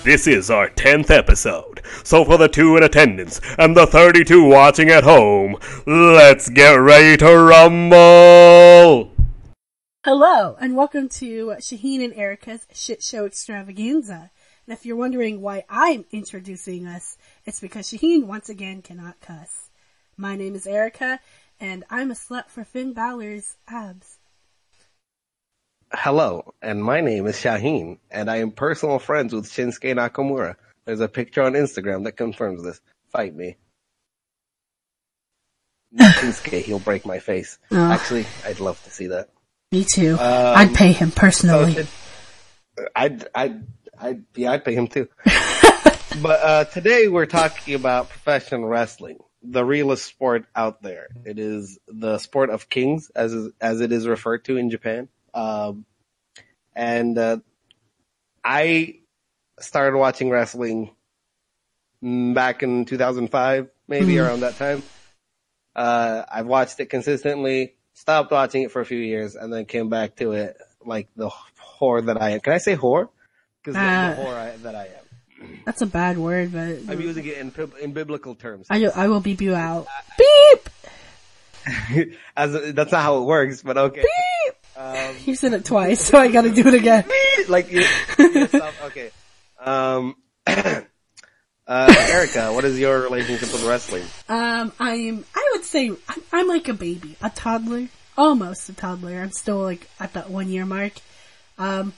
This is our 10th episode, so for the 2 in attendance and the 32 watching at home, let's get ready to rumble! Hello, and welcome to Shaheen and Erica's Shitshow Extravaganza. And if you're wondering why I'm introducing us, it's because Shaheen once again cannot cuss. My name is Erica, and I'm a slut for Finn Balor's abs. Hello, and my name is Shaheen, and I am personal friends with Shinsuke Nakamura. There's a picture on Instagram that confirms this. Fight me. Not Shinsuke, he'll break my face. Oh. Actually, I'd love to see that. Me too. I'd pay him personally. So I'd pay him too. But today we're talking about professional wrestling, the realest sport out there. It is the sport of kings, as it is referred to in Japan. I started watching wrestling back in 2005, maybe around that time. I've watched it consistently, stopped watching it for a few years, and then came back to it like the whore that I am. Can I say whore? Because the whore that I am. That's a bad word, but I'm using it in biblical terms. I will beep you out. Beep! That's not how it works, but okay. Beep! You said it twice, so I gotta do it again. Like, okay. Erica, what is your relationship with wrestling? I would say I'm like a baby, a toddler, almost a toddler. I'm still like at that 1 year mark. I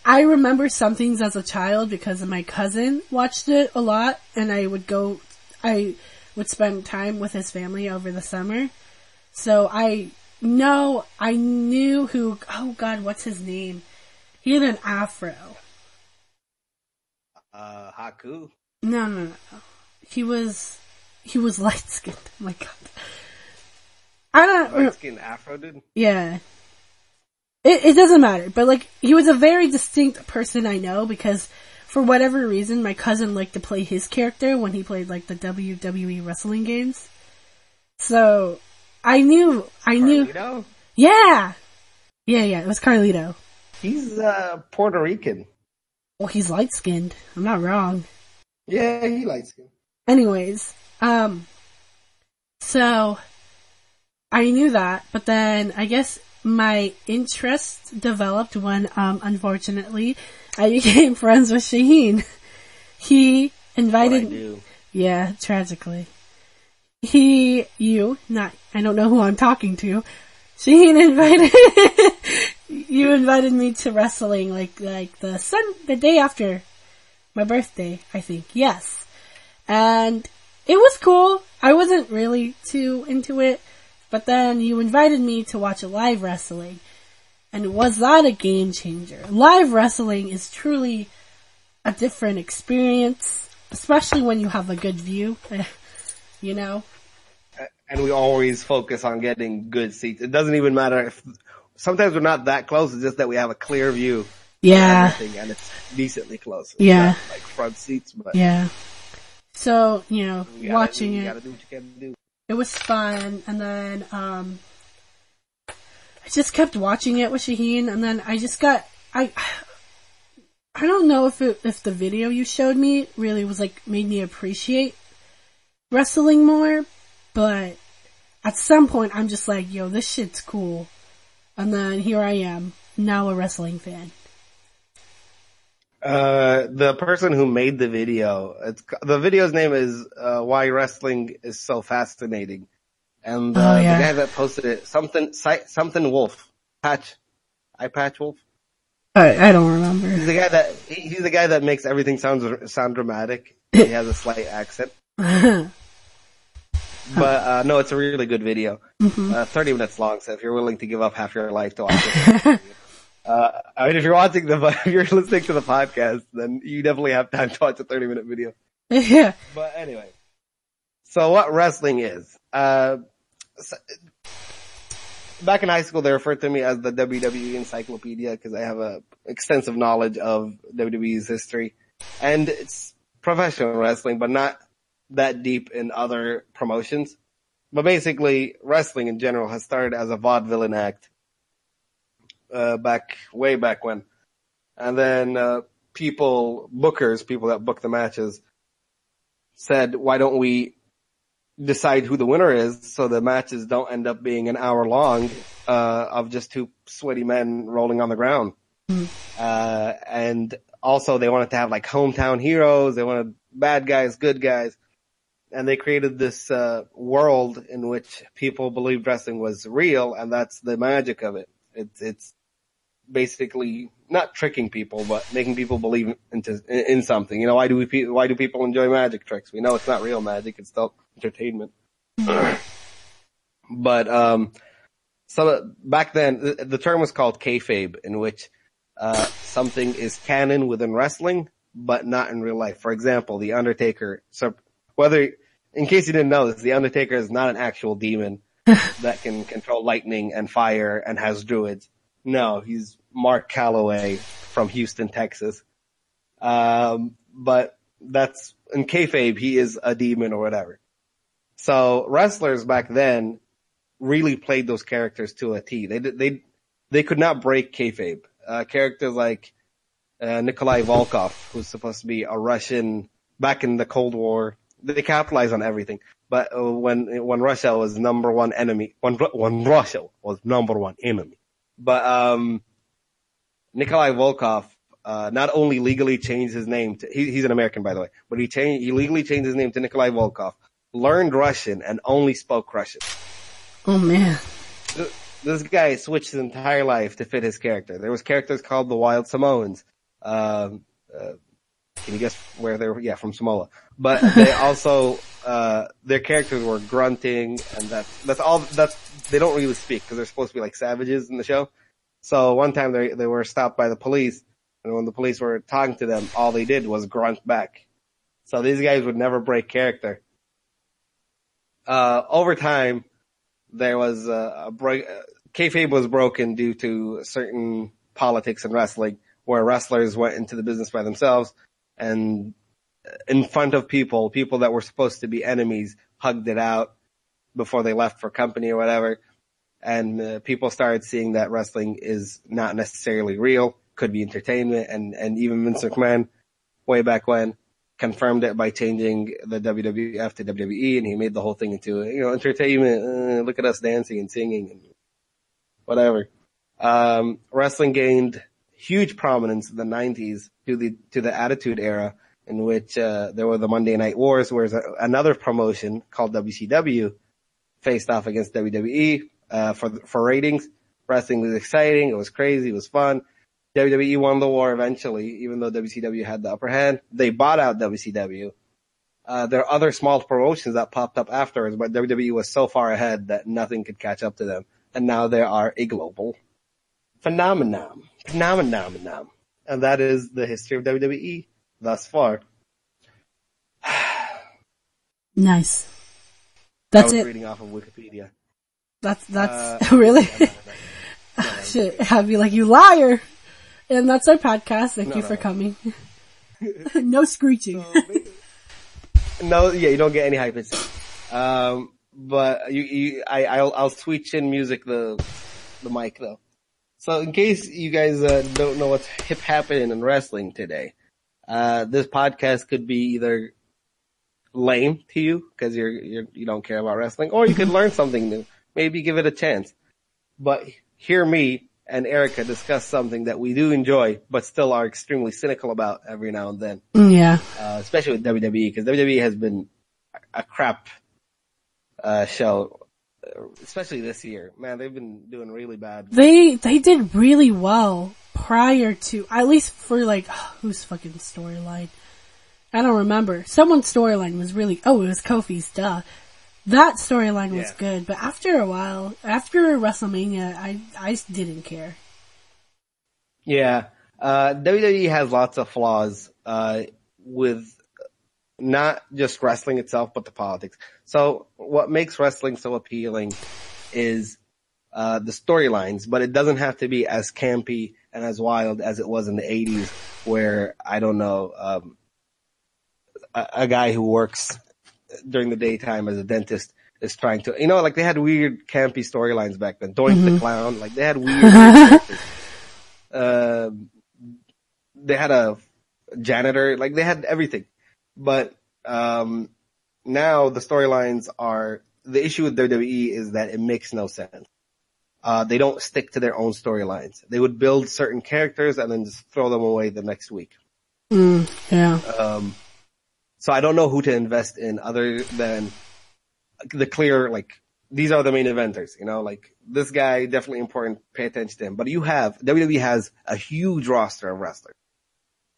remember some things as a child because my cousin watched it a lot, and I would spend time with his family over the summer. So I knew who, oh God, what's his name? He had an afro. Haku? No. He was light skinned. Oh my God. I don't light skinned afro dude? Yeah. It doesn't matter, but like, he was a very distinct person I know because for whatever reason, my cousin liked to play his character when he played like the WWE wrestling games. So, I knew. Carlito? Yeah, it was Carlito. He's, Puerto Rican. Well, he's light-skinned. I'm not wrong. Yeah, he light-skinned. Anyways, so, I knew that, but then, I guess my interest developed when, unfortunately, I became friends with Shaheen. He invited... Yeah, tragically. I don't know who I'm talking to. Shaheen you invited me to wrestling like the day after my birthday, I think. Yes. And it was cool. I wasn't really too into it, but then you invited me to watch a live wrestling. And was that a game changer? Live wrestling is truly a different experience, especially when you have a good view, you know? And we always focus on getting good seats. It doesn't even matter if sometimes we're not that close. It's just that we have a clear view. Yeah. Of everything, and it's decently close. It's yeah. Not like front seats, but yeah. So, watching you it. gotta do what you gotta do. It was fun, and then I just kept watching it with Shaheen, and then I just got I don't know if the video you showed me really was like made me appreciate wrestling more. But at some point, I'm just like, yo, this shit's cool. And then here I am, now a wrestling fan. The person who made the video, the video's name is Why Wrestling is So Fascinating. And the guy that posted it, something Wolf. Patch Wolf? I don't remember. He's the guy that makes everything sound dramatic. He has a slight accent. But, no, it's a really good video. 30 minutes long, so if you're willing to give up half your life to watch it. If you're listening to the podcast, then you definitely have time to watch a 30-minute video. Yeah. But anyway. So what wrestling is. Back in high school, they referred to me as the WWE Encyclopedia because I have a extensive knowledge of WWE's history. And it's professional wrestling, but not that deep in other promotions. But basically, wrestling in general has started as a vaudevillain act way back when. And then, bookers, people that book the matches, said, why don't we decide who the winner is so the matches don't end up being an hour long, of just two sweaty men rolling on the ground. And also they wanted to have like hometown heroes. They wanted bad guys, good guys. And they created this, world in which people believed wrestling was real, and that's the magic of it. It's basically not tricking people, but making people believe in something. You know, why do people enjoy magic tricks? We know it's not real magic; it's still entertainment. But so back then, the term was called kayfabe, in which something is canon within wrestling, but not in real life. For example, the Undertaker. So in case you didn't know this, the Undertaker is not an actual demon that can control lightning and fire and has druids. No, he's Mark Calloway from Houston, Texas. But that's, in kayfabe, he is a demon or whatever. So wrestlers back then really played those characters to a T. They could not break kayfabe. Characters like, Nikolai Volkov, who's supposed to be a Russian back in the Cold War. They capitalize on everything. But, when Russia was number one enemy, when Russia was number one enemy. But, Nikolai Volkov, not only legally changed his name to, he's an American, by the way, but he legally changed his name to Nikolai Volkov, learned Russian, and only spoke Russian. Oh man. This guy switched his entire life to fit his character. There was characters called the Wild Samoans. Can you guess where they were? Yeah, from Samoa. But they also, their characters were grunting, and they don't really speak because they're supposed to be like savages in the show. So one time they were stopped by the police, and when the police were talking to them, all they did was grunt back. So these guys would never break character. Over time, there was kayfabe was broken due to certain politics in wrestling, where wrestlers went into the business by themselves, and in front of people that were supposed to be enemies hugged it out before they left for company or whatever. And people started seeing that wrestling is not necessarily real, could be entertainment, and even Vince McMahon, way back when, confirmed it by changing the WWF to WWE, and he made the whole thing into, entertainment. Look at us dancing and singing and whatever. Wrestling gained huge prominence in the 90s to the Attitude Era, in which there were the Monday Night Wars, where another promotion called WCW faced off against WWE. For ratings, wrestling was exciting, it was crazy, it was fun. WWE won the war eventually, even though WCW had the upper hand. They bought out WCW. There are other small promotions that popped up afterwards, but WWE was so far ahead that nothing could catch up to them. And now they are a global phenomenon. And that is the history of WWE thus far. Nice. That's I was it. reading off of Wikipedia. That's really? No, Shit, have you like, you liar. And that's our podcast. Thank you for coming. No screeching. No, yeah, you don't get any hype. But I'll switch in music, the mic though. So in case you guys, don't know what's happening in wrestling today, this podcast could be either lame to you, cause you don't care about wrestling, or you could learn something new. Maybe give it a chance. But hear me and Erica discuss something that we do enjoy, but still are extremely cynical about every now and then. Yeah. Especially with WWE, because WWE has been a crap show, especially this year. Man, they've been doing really bad. They did really well prior to, at least for like, whose fucking storyline? I don't remember. Someone's storyline was really, it was Kofi's, duh. That storyline was good, but after a while, after WrestleMania, I didn't care. Yeah. WWE has lots of flaws, with not just wrestling itself, but the politics. So what makes wrestling so appealing is, the storylines, but it doesn't have to be as campy and as wild as it was in the 80s, where, I don't know, a guy who works during the daytime as a dentist is trying to, like they had weird campy storylines back then. Doink the Clown, like they had weird characters. they had a janitor, like they had everything. But, now the storylines the issue with WWE is that it makes no sense. They don't stick to their own storylines. They would build certain characters and then just throw them away the next week. Yeah. So I don't know who to invest in other than the clear, like, these are the main eventers, like this guy, definitely important, pay attention to him. But WWE has a huge roster of wrestlers.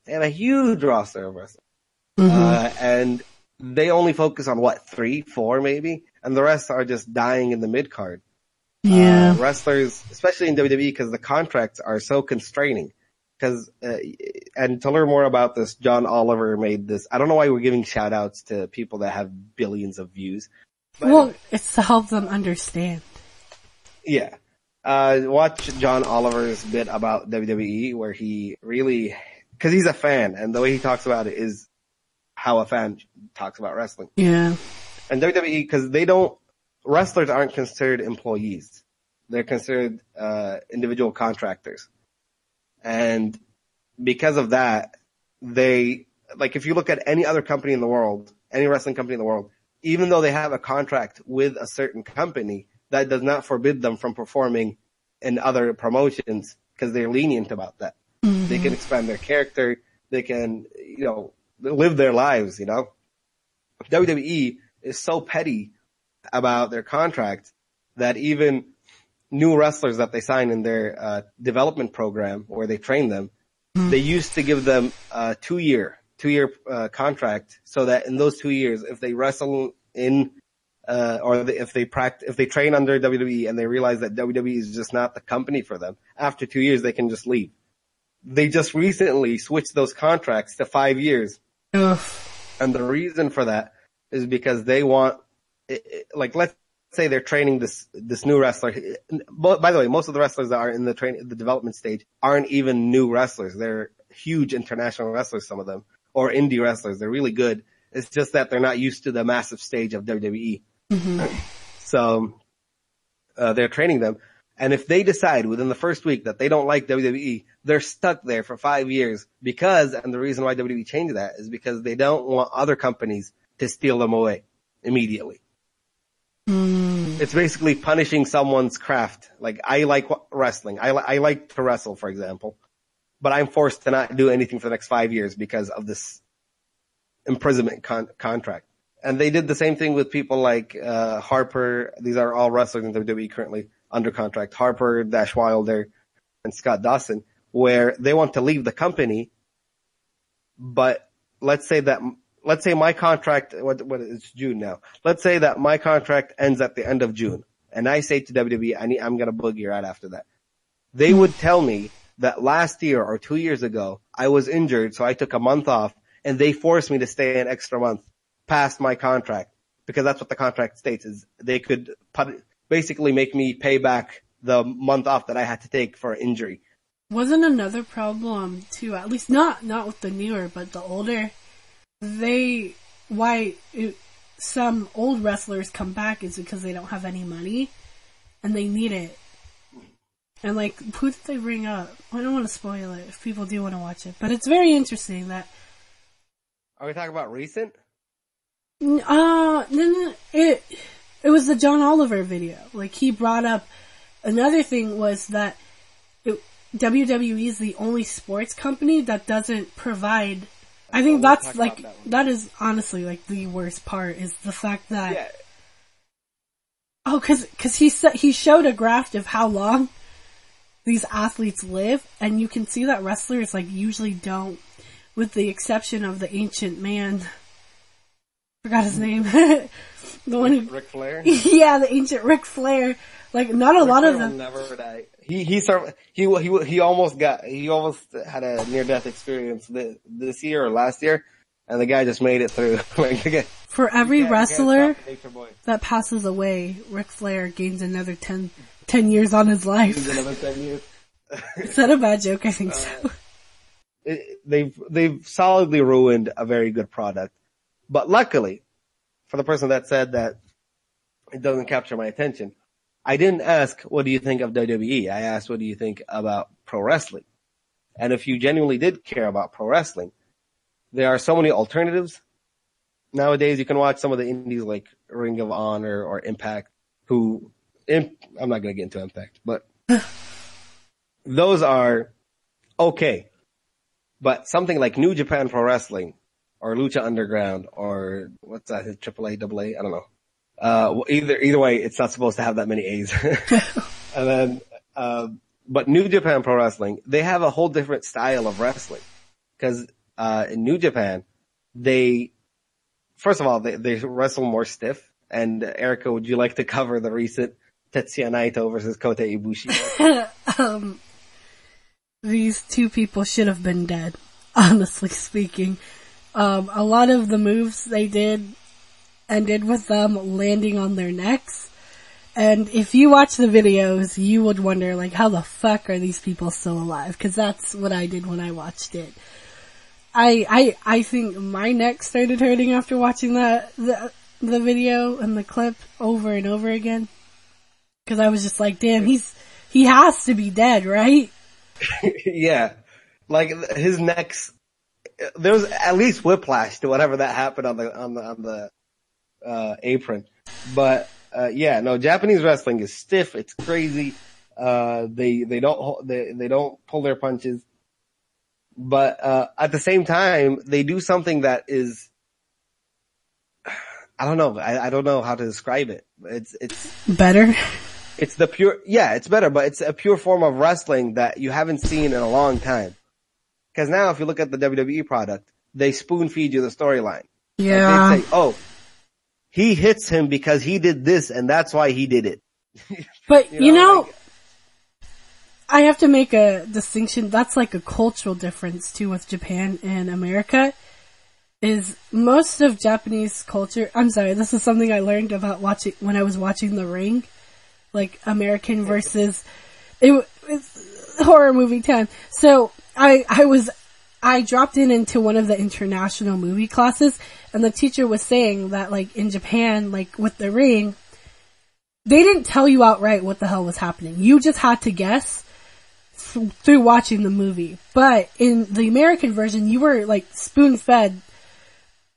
They have a huge roster of wrestlers. And they only focus on 3, 4 maybe? And the rest are just dying in the mid-card. Yeah. Wrestlers, especially in WWE, because the contracts are so constraining. And to learn more about this, John Oliver made this. I don't know why we're giving shout outs to people that have billions of views. Well, it's to help them understand. Yeah. Watch John Oliver's bit about WWE where he really, cause he's a fan and the way he talks about it is how a fan talks about wrestling. Yeah. And WWE, cause wrestlers aren't considered employees. They're considered, individual contractors. And because of that, if you look at any other company in the world, any wrestling company in the world, even though they have a contract with a certain company, that does not forbid them from performing in other promotions because they're lenient about that. They can expand their character. They can, live their lives, WWE is so petty about their contract that even new wrestlers that they sign in their development program where they train them, they used to give them a two-year contract so that in those 2 years, if they wrestle in if they train under WWE and they realize that WWE is just not the company for them, after 2 years they can just leave. They just recently switched those contracts to 5 years. Ugh. And the reason for that is because they want, let's say they're training this new wrestler. By the way, most of the wrestlers that are in the development stage aren't even new wrestlers. They're huge international wrestlers, some of them, or indie wrestlers. They're really good. It's just that they're not used to the massive stage of WWE. So, they're training them. And if they decide within the first week that they don't like WWE, they're stuck there for 5 years and the reason why WWE changed that is because they don't want other companies to steal them away immediately. It's basically punishing someone's craft. Like, I like wrestling. I like to wrestle, for example, but I'm forced to not do anything for the next 5 years because of this imprisonment contract. And they did the same thing with people like Harper. These are all wrestlers in WWE currently under contract. Harper, Dash Wilder, and Scott Dawson, where they want to leave the company. But let's say my contract, it's June now. Let's say that my contract ends at the end of June. And I say to WWE, I'm going to boogie right after that. They would tell me that last year or 2 years ago, I was injured, so I took a month off, and they forced me to stay an extra month past my contract, because that's what the contract states, is they could basically make me pay back the month off that I had to take for injury. Wasn't another problem too, at least not with the newer, but the older, some old wrestlers come back is because they don't have any money and they need it. And who did they bring up? I don't want to spoil it if people do want to watch it, but it's very interesting that. Are we talking about recent? No, it was the John Oliver video. He brought up another thing was that WWE is the only sports company that doesn't provide. I think that is honestly the worst part is the fact that. Yeah. Oh, cause he showed a graph of how long these athletes live, and you can see that wrestlers usually don't, with the exception of the ancient man. Forgot his name. The one who Ric Flair? Yeah, the ancient Ric Flair. Not a lot of them. Never die. He almost had a near death experience this year or last year, and the guy just made it through. For every wrestler that passes away, Ric Flair gains another 10 years on his life. Another 10 years. Is that a bad joke? I think so. They've solidly ruined a very good product. But luckily, for the person that said that it doesn't capture my attention, I didn't ask, what do you think of WWE? I asked, what do you think about pro wrestling? And if you genuinely did care about pro wrestling, there are so many alternatives. Nowadays, you can watch some of the indies like Ring of Honor or Impact, I'm not going to get into Impact, but those are okay. But something like New Japan Pro Wrestling or Lucha Underground or what's that, AAA, AA? I don't know. Either way, it's not supposed to have that many A's. And then, but New Japan Pro Wrestling, they have a whole different style of wrestling. Cause, in New Japan, first of all, they wrestle more stiff. And Erica, would you like to cover the recent Tetsuya Naito versus Kota Ibushi? These two people should have been dead, honestly speaking. A lot of the moves they did ended with them landing on their necks. And if you watch the videos, you would wonder, like, how the fuck are these people still alive? Cause that's what I did when I watched it. I think my neck started hurting after watching the video and the clip over and over again. Cause I was just like, damn, he has to be dead, right? Yeah. Like, his neck's, there was at least whiplash to whatever that happened on the apron. But, yeah, no, Japanese wrestling is stiff. It's crazy. They don't pull their punches. But, at the same time, they do something that is, I don't know. I don't know how to describe it. It's better. It's it's better, but it's a pure form of wrestling that you haven't seen in a long time. Cause now if you look at the WWE product, they spoon feed you the storyline. Yeah. Like they say, oh, he hits him because he did this and that's why he did it. But, you know, I have to make a distinction. That's like a cultural difference too with Japan and America. Is most of Japanese culture, I'm sorry, this is something I learned about when I was watching The Ring. Like American versus, it's horror movie time. So I dropped into one of the international movie classes and the teacher was saying that like in Japan, like with The Ring, they didn't tell you outright what the hell was happening. You just had to guess through watching the movie. But in the American version, you were like spoon fed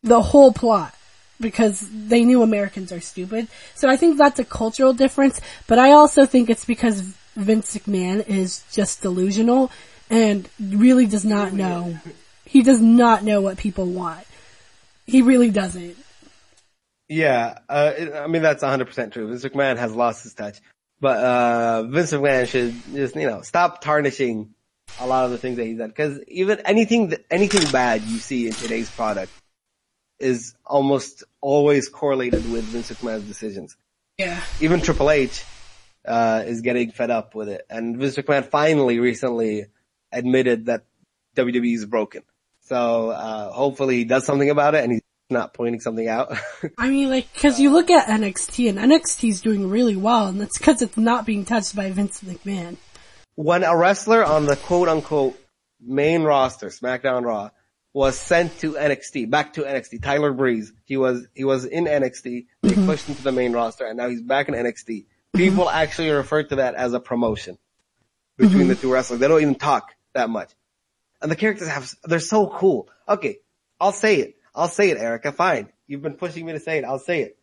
the whole plot because they knew Americans are stupid. So I think that's a cultural difference, but I also think it's because Vince McMahon is just delusional and really does not know. He does not know what people want. He really doesn't. Yeah, I mean that's 100% true. Vince McMahon has lost his touch. But Vince McMahon should just, stop tarnishing a lot of the things that he's done. Cause even anything bad you see in today's product is almost always correlated with Vince McMahon's decisions. Yeah. Even Triple H, is getting fed up with it. And Vince McMahon finally recently admitted that WWE is broken. So, hopefully he does something about it and he's not pointing something out. I mean, like, cause you look at NXT and NXT's doing really well and that's cause it's not being touched by Vince McMahon. When a wrestler on the quote unquote main roster, SmackDown Raw, was sent to NXT, back to NXT. Tyler Breeze, he was in NXT, they pushed him to the main roster, and now he's back in NXT. People actually refer to that as a promotion between the two wrestlers. They don't even talk that much. And the characters they're so cool. Okay, I'll say it, Erica, fine. You've been pushing me to say it, I'll say it.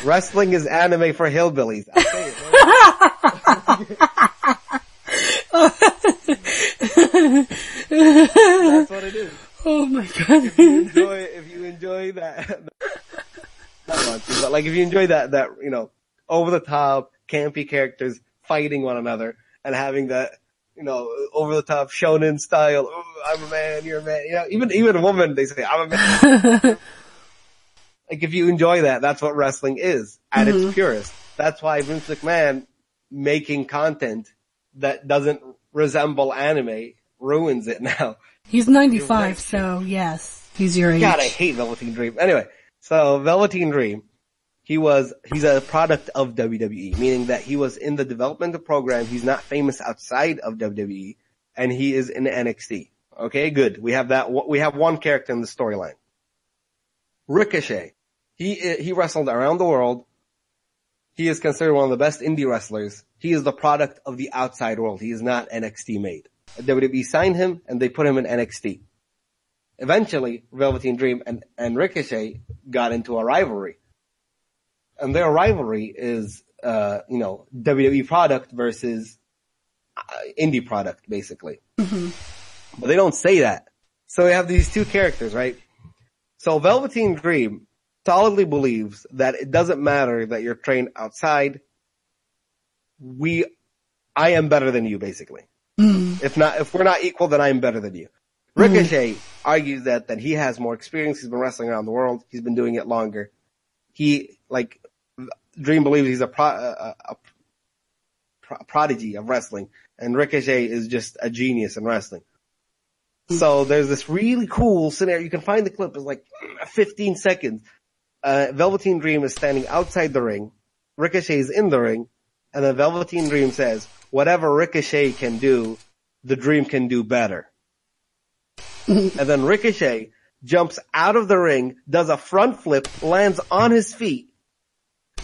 Wrestling is anime for hillbillies. I'll say it. That's what it is. Oh my god. If you enjoy that, not much, but like if you enjoy that, over the top, campy characters fighting one another and having that, over the top shonen style, oh, I'm a man, you're a man, even a woman, they say, I'm a man. Like if you enjoy that, that's what wrestling is at its purest. That's why Vince McMahon making content that doesn't resemble anime ruins it now. He's 95, so yes, he's your age. God, I hate Velveteen Dream. Anyway, so Velveteen Dream, he's a product of WWE, meaning that he was in the developmental program. He's not famous outside of WWE, and he is in NXT. Okay, good. We have that. We have one character in the storyline. Ricochet. He wrestled around the world. He is considered one of the best indie wrestlers. He is the product of the outside world. He is not NXT made. WWE signed him and they put him in NXT. Eventually, Velveteen Dream and Ricochet got into a rivalry. And their rivalry is, WWE product versus indie product, basically. Mm-hmm. But they don't say that. So we have these two characters, right? So Velveteen Dream solidly believes that it doesn't matter that you're trained outside. I am better than you, basically. Mm. If we're not equal, then I am better than you. Ricochet argues that he has more experience. He's been wrestling around the world. He's been doing it longer. Dream believes he's a prodigy of wrestling, and Ricochet is just a genius in wrestling. So there's this really cool scenario. You can find the clip. It's like 15 seconds. Velveteen Dream is standing outside the ring. Ricochet is in the ring. And then Velveteen Dream says, whatever Ricochet can do, the Dream can do better. And then Ricochet jumps out of the ring, does a front flip, lands on his feet,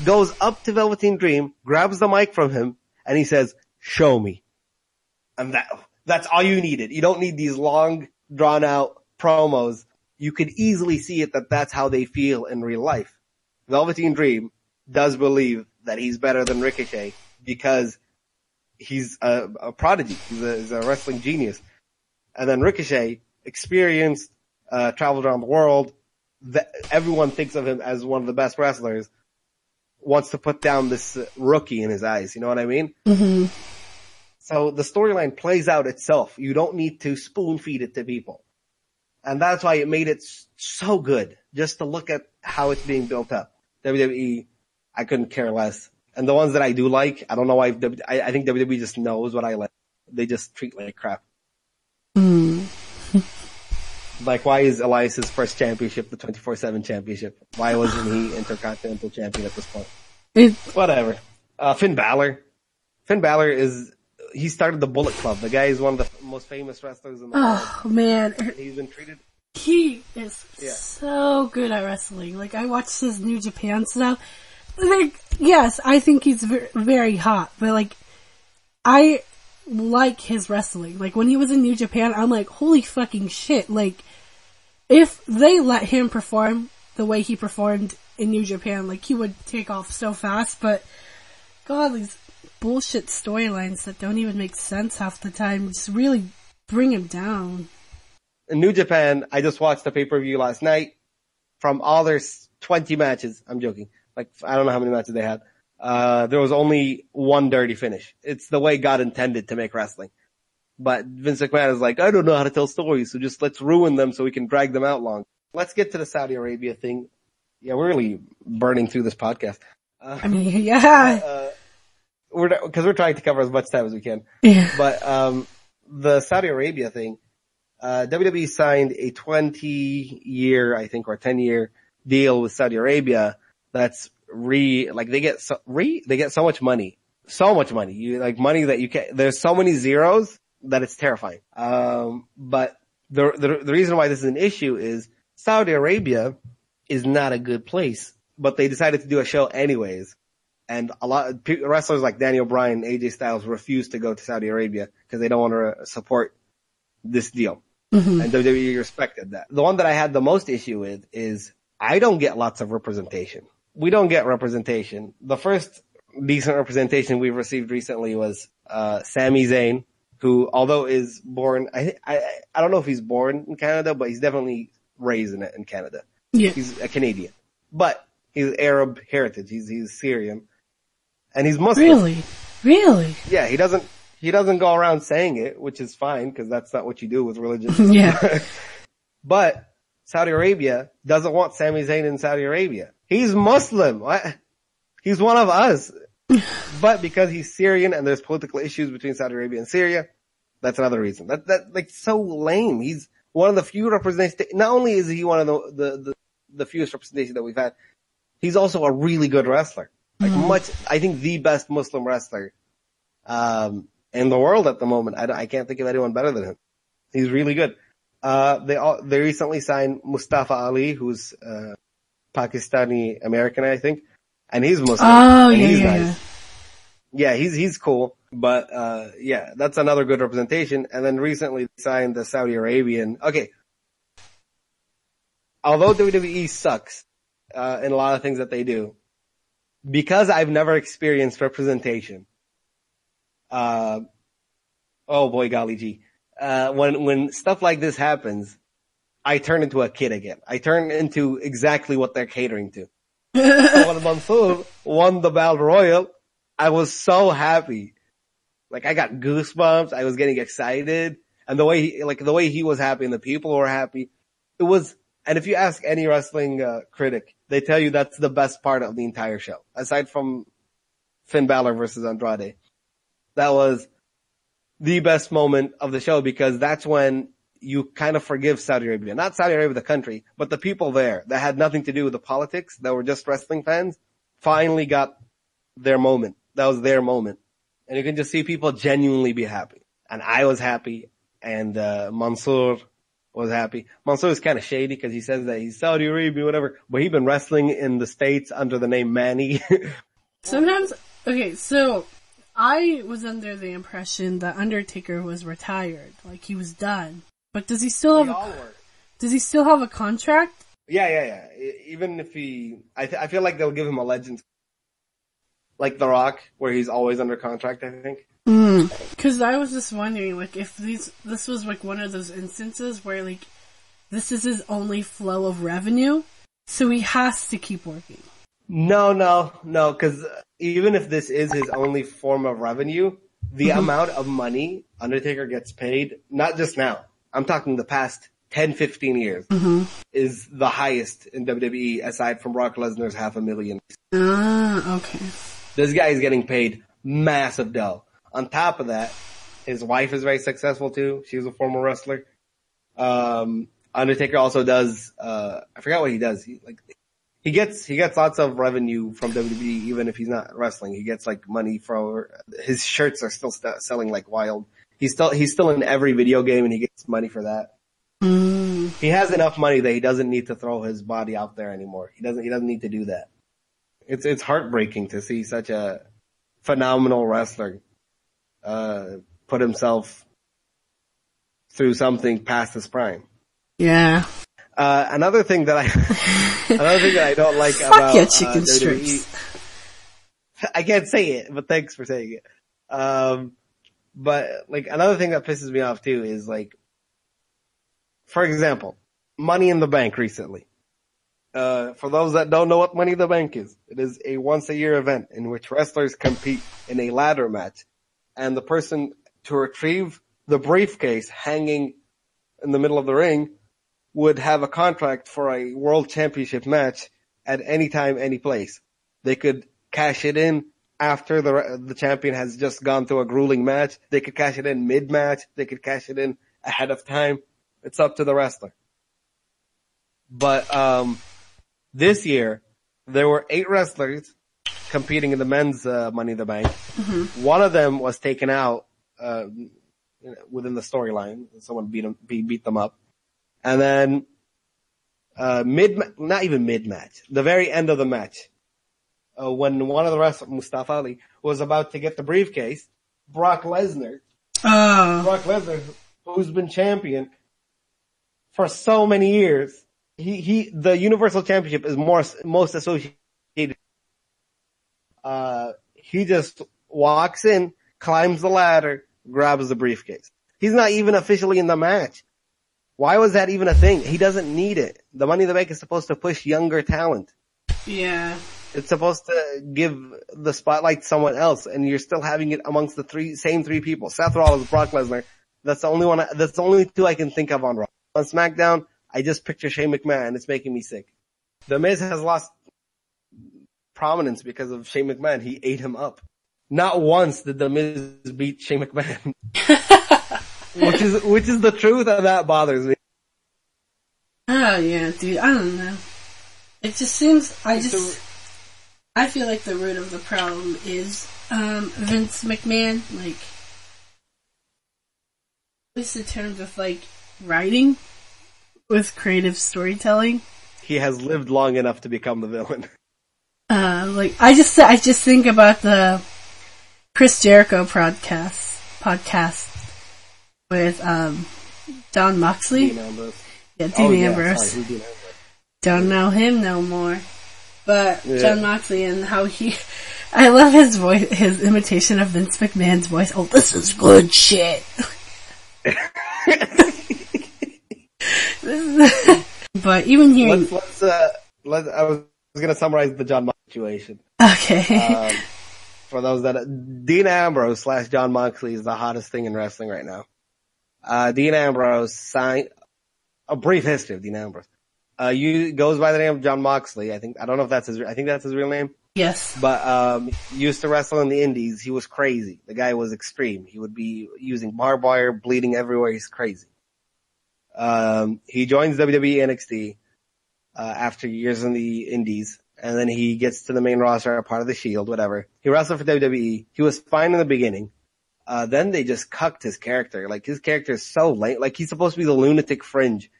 goes up to Velveteen Dream, grabs the mic from him, and he says, show me. And that's all you needed. You don't need these long, drawn out promos. You could easily see it that's how they feel in real life. Velveteen Dream does believe that he's better than Ricochet because he's a prodigy. He's a wrestling genius. And then Ricochet, experienced, traveled around the world. Everyone thinks of him as one of the best wrestlers. Wants to put down this rookie in his eyes. You know what I mean? Mm-hmm. So the storyline plays out itself. You don't need to spoon feed it to people. And that's why it made it so good. Just to look at how it's being built up. WWE, I couldn't care less. And the ones that I do like, I don't know why, I think WWE just knows what I like. They just treat like crap. Mm. Like, why is Elias's first championship the 24/7 championship? Why wasn't he Intercontinental Champion at this point? Whatever. Finn Balor. Finn Balor he started the Bullet Club. The guy is one of the most famous wrestlers in the world. Oh, man. He's been treated. He is so good at wrestling. Like, I watched his New Japan stuff. Like, yes, I think he's very hot, but like, I like his wrestling. Like, when he was in New Japan, I'm like, holy fucking shit. Like, if they let him perform the way he performed in New Japan, like, he would take off so fast, but God, these bullshit storylines that don't even make sense half the time just really bring him down. In New Japan, I just watched the pay-per-view last night. From all their 20 matches, I'm joking. Like, I don't know how many matches they had. There was only one dirty finish. It's the way God intended to make wrestling. But Vince McMahon is like, I don't know how to tell stories, so just let's ruin them so we can drag them out long. Let's get to the Saudi Arabia thing. Yeah, we're really burning through this podcast. Yeah. Because we're trying to cover as much time as we can. Yeah. But the Saudi Arabia thing, WWE signed a 20-year, I think, or 10-year deal with Saudi Arabia. That's they get so much money. So much money. Money that you can't, there's so many zeros that it's terrifying. But the reason why this is an issue is Saudi Arabia is not a good place, but they decided to do a show anyways. And a lot of wrestlers like Daniel Bryan and AJ Styles refuse to go to Saudi Arabia because they don't want to support this deal. Mm-hmm. And WWE respected that. The one that I had the most issue with is I don't get lots of representation. We don't get representation. The first decent representation we've received recently was Sami Zayn, who, although is born, I don't know if he's born in Canada, but he's definitely raised in Canada. Yeah. He's a Canadian. But he's Arab heritage. He's Syrian. And he's Muslim. Really? Yeah, he doesn't go around saying it, which is fine, because that's not what you do with religion. Yeah. But Saudi Arabia doesn't want Sami Zayn in Saudi Arabia. He's Muslim. He's one of us. But because he's Syrian and there's political issues between Saudi Arabia and Syria, that's another reason. That like so lame. He's one of the few representations. Not only is he one of the fewest representation that we've had, he's also a really good wrestler. Like I think the best Muslim wrestler, in the world at the moment. I can't think of anyone better than him. He's really good. They recently signed Mustafa Ali, who's, Pakistani American, I think. And he's Muslim. Oh, and yeah, he's yeah, nice. Yeah, he's cool. But, yeah, that's another good representation. And then recently signed the Saudi Arabian. Okay. Although WWE sucks, in a lot of things that they do, because I've never experienced representation, oh boy, golly gee. When stuff like this happens, I turn into a kid again. I turn into exactly what they're catering to. So when Mansoor won the Battle Royal, I was so happy. Like, I got goosebumps. I was getting excited. And the way he was happy and the people were happy, it was, and if you ask any wrestling, critic, they tell you that's the best part of the entire show. Aside from Finn Balor versus Andrade. That was the best moment of the show because that's when you kind of forgive Saudi Arabia. Not Saudi Arabia, the country, but the people there that had nothing to do with the politics, that were just wrestling fans, finally got their moment. That was their moment. And you can just see people genuinely be happy. And I was happy, and Mansoor was happy. Mansoor is kind of shady because he says that he's Saudi Arabia, whatever, but he's been wrestling in the States under the name Manny. Sometimes, okay, so I was under the impression that Undertaker was retired, like he was done. But does he still have a contract? Yeah. Even if I feel like they'll give him a legend. Like The Rock, where he's always under contract, I think. Cause I was just wondering, like, if this was like one of those instances where like, this is his only flow of revenue, so he has to keep working. No, cause even if this is his only form of revenue, the amount of money Undertaker gets paid, not just now, I'm talking the past 10, 15 years, is the highest in WWE aside from Brock Lesnar's $500,000. Okay. This guy is getting paid massive dough. On top of that, his wife is very successful too. She's a former wrestler. Undertaker also does, I forgot what he does. He gets lots of revenue from WWE even if he's not wrestling. He gets like money for, his shirts are still selling like wild. He's still in every video game and he gets money for that. He has enough money that he doesn't need to throw his body out there anymore. He doesn't need to do that. It's heartbreaking to see such a phenomenal wrestler, put himself through something past his prime. Yeah. Another thing that I don't like Fuck about your chicken WWE, strips. I can't say it, but thanks for saying it. But like another thing that pisses me off too is like, for example, Money in the Bank recently. For those that don't know what Money in the Bank is, it is a once a year event in which wrestlers compete in a ladder match, and the person to retrieve the briefcase hanging in the middle of the ring would have a contract for a world championship match at any time, any place. They could cash it in after the champion has just gone through a grueling match. They could cash it in mid-match. They could cash it in ahead of time. It's up to the wrestler. But this year, there were 8 wrestlers competing in the men's Money in the Bank. One of them was taken out within the storyline. Someone beat them up. And then not even mid-match, the very end of the match, when one of the wrestlers, Mustafa Ali, was about to get the briefcase, Brock Lesnar, who's been champion for so many years, the Universal Championship is most associated. He just walks in, climbs the ladder, grabs the briefcase. He's not even officially in the match. Why was that even a thing? He doesn't need it. The Money in the Bank is supposed to push younger talent. Yeah. It's supposed to give the spotlight to someone else, and you're still having it amongst the same three people. Seth Rollins, Brock Lesnar. That's the only 2 I can think of on Raw. On SmackDown, I just picture Shane McMahon. It's making me sick. The Miz has lost prominence because of Shane McMahon. He ate him up. Not once did The Miz beat Shane McMahon. Which is the truth, and that bothers me. Oh yeah, dude, I don't know. It just seems, I feel like the root of the problem is, Vince McMahon, like, at least in terms of like, writing, with creative storytelling. He has lived long enough to become the villain. Like, I just think about the Chris Jericho podcast with John Moxley. Dean Ambrose. Yeah, Dean Ambrose. Sorry, who's Dean Ambrose? Don't know him no more. But John Moxley and how I love his voice, his imitation of Vince McMahon's voice. Oh, this is good shit. But even hearing... I was going to summarize the John Moxley situation. Okay. For those Dean Ambrose / John Moxley is the hottest thing in wrestling right now. Dean Ambrose signed a brief history of Dean Ambrose. Goes by the name of John Moxley. I think that's his real name. Yes. But, used to wrestle in the indies. He was crazy. The guy was extreme. He would be using barbed wire, bleeding everywhere. He's crazy. He joins WWE NXT, after years in the indies. And then he gets to the main roster, a part of the Shield, whatever. He wrestled for WWE. He was fine in the beginning. Then they just cucked his character. Like, his character is so lame. Like, he's supposed to be the lunatic fringe,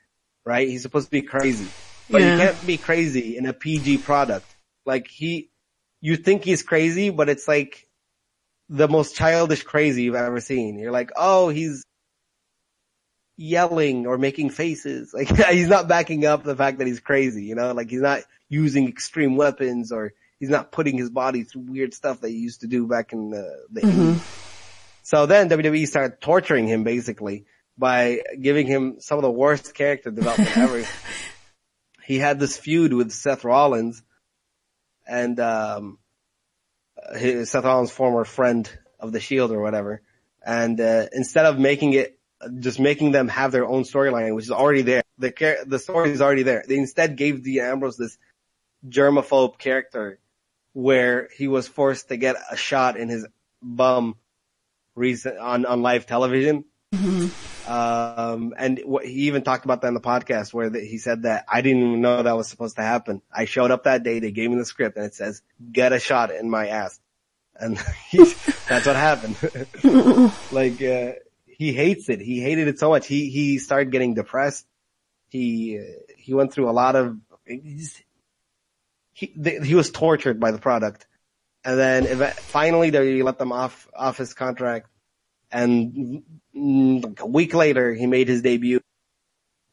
right? He's supposed to be crazy. But you can't be crazy in a PG product. Like, you think he's crazy, but it's like the most childish crazy you've ever seen. You're like, oh, he's yelling or making faces. Like, he's not backing up the fact that he's crazy, you know? Like, he's not using extreme weapons, or he's not putting his body through weird stuff that he used to do back in the 80s. So then WWE started torturing him basically by giving him some of the worst character development ever. He had this feud with Seth Rollins, and Seth Rollins' former friend of the Shield or whatever. And instead of just making them have their own storyline, which is already there, the story is already there. They instead gave Dean Ambrose this germaphobe character where he was forced to get a shot in his bum on live television. And he even talked about that in the podcast where he said that I didn't even know that was supposed to happen. I showed up that day, they gave me the script, and it says, get a shot in my ass. And that's what happened. Like, he hates it. He hated it so much. He started getting depressed. He went through a lot of, he was tortured by the product. And then finally they let them off his contract. And like a week later, he made his debut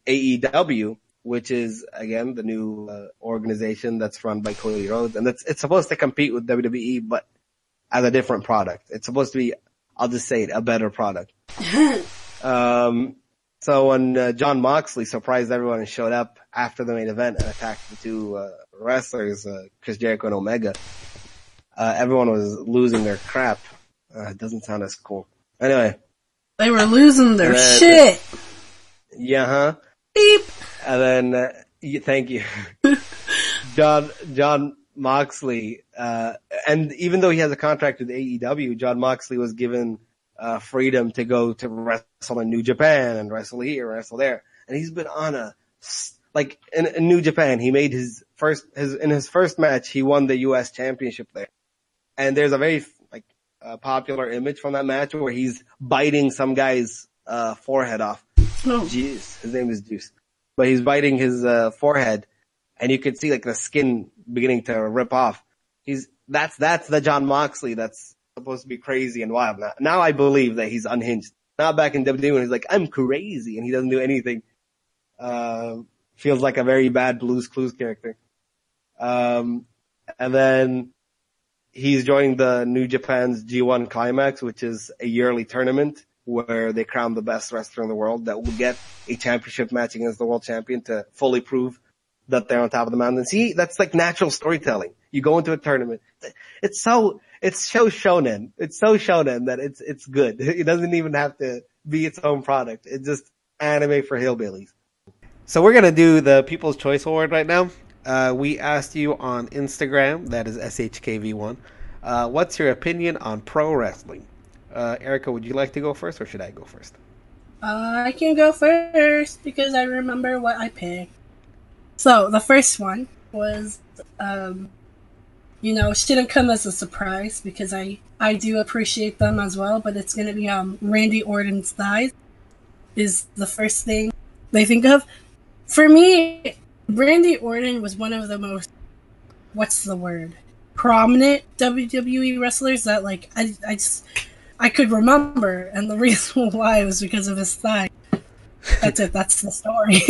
AEW, which is again the new organization that's run by Cody Rhodes, and it's supposed to compete with WWE, but as a different product. It's supposed to be, I'll just say it, a better product. So when John Moxley surprised everyone and showed up after the main event and attacked the two wrestlers, Chris Jericho and Omega, everyone was losing their crap. It doesn't sound as cool. Anyway. They were losing their shit. Yeah, huh? Beep. And then, thank you. John Moxley, and even though he has a contract with AEW, John Moxley was given freedom to go to wrestle in New Japan and wrestle here, wrestle there. And he's been on in New Japan, he made in his first match, he won the US championship there. And there's a very, popular image from that match where he's biting some guy's, forehead off. Oh. Jeez, his name is Juice. But he's biting his, forehead, and you could see the skin beginning to rip off. That's the John Moxley that's supposed to be crazy and wild. Now I believe that he's unhinged. Not back in WWE when he's like, I'm crazy, and he doesn't do anything. Feels like a very bad Blue's Clues character. And then he's joining the New Japan's G1 Climax, which is a yearly tournament where they crown the best wrestler in the world that will get a championship match against the world champion to fully prove that they're on top of the mountain. See, that's like natural storytelling. You go into a tournament. It's so shonen. It's so shonen that it's good. It doesn't even have to be its own product. It's just anime for hillbillies. So we're gonna do the People's Choice Award right now. We asked you on Instagram, that is SHKV1, what's your opinion on pro wrestling? Erica, would you like to go first, or should I go first? I can go first because I remember what I picked. So the first one was, shouldn't come as a surprise because I do appreciate them as well, but it's gonna be Randy Orton's thighs is the first thing they think of. For me, Randy Orton was one of the most, what's the word? prominent WWE wrestlers that like I could remember, and the reason why was because of his thigh. That's it. That's the story.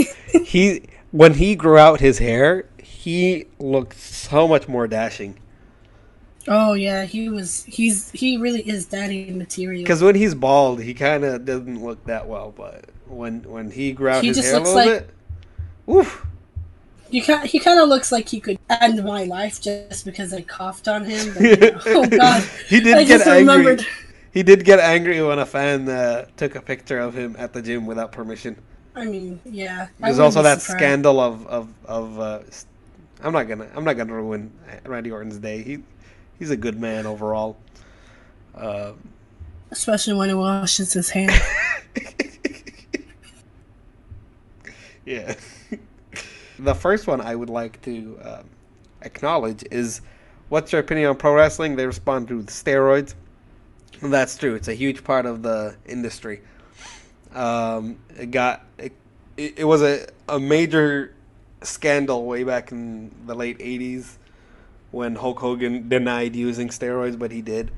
When he grew out his hair, he looked so much more dashing. Oh yeah, he really is daddy material. Because when he's bald, he kind of doesn't look that well. But when he grew out his hair a little bit, oof. He kind of looks like he could end my life just because I coughed on him. But, oh God, he did get angry. Remembered. He did get angry when a fan took a picture of him at the gym without permission. I mean, yeah. There's also that scandal of I'm not gonna ruin Randy Orton's day. He's a good man overall. Especially when he washes his hands. Yeah. The first one I would like to acknowledge is, what's your opinion on pro wrestling? They respond to steroids. And that's true. It's a huge part of the industry. It was a major scandal way back in the late 80s when Hulk Hogan denied using steroids, but he did.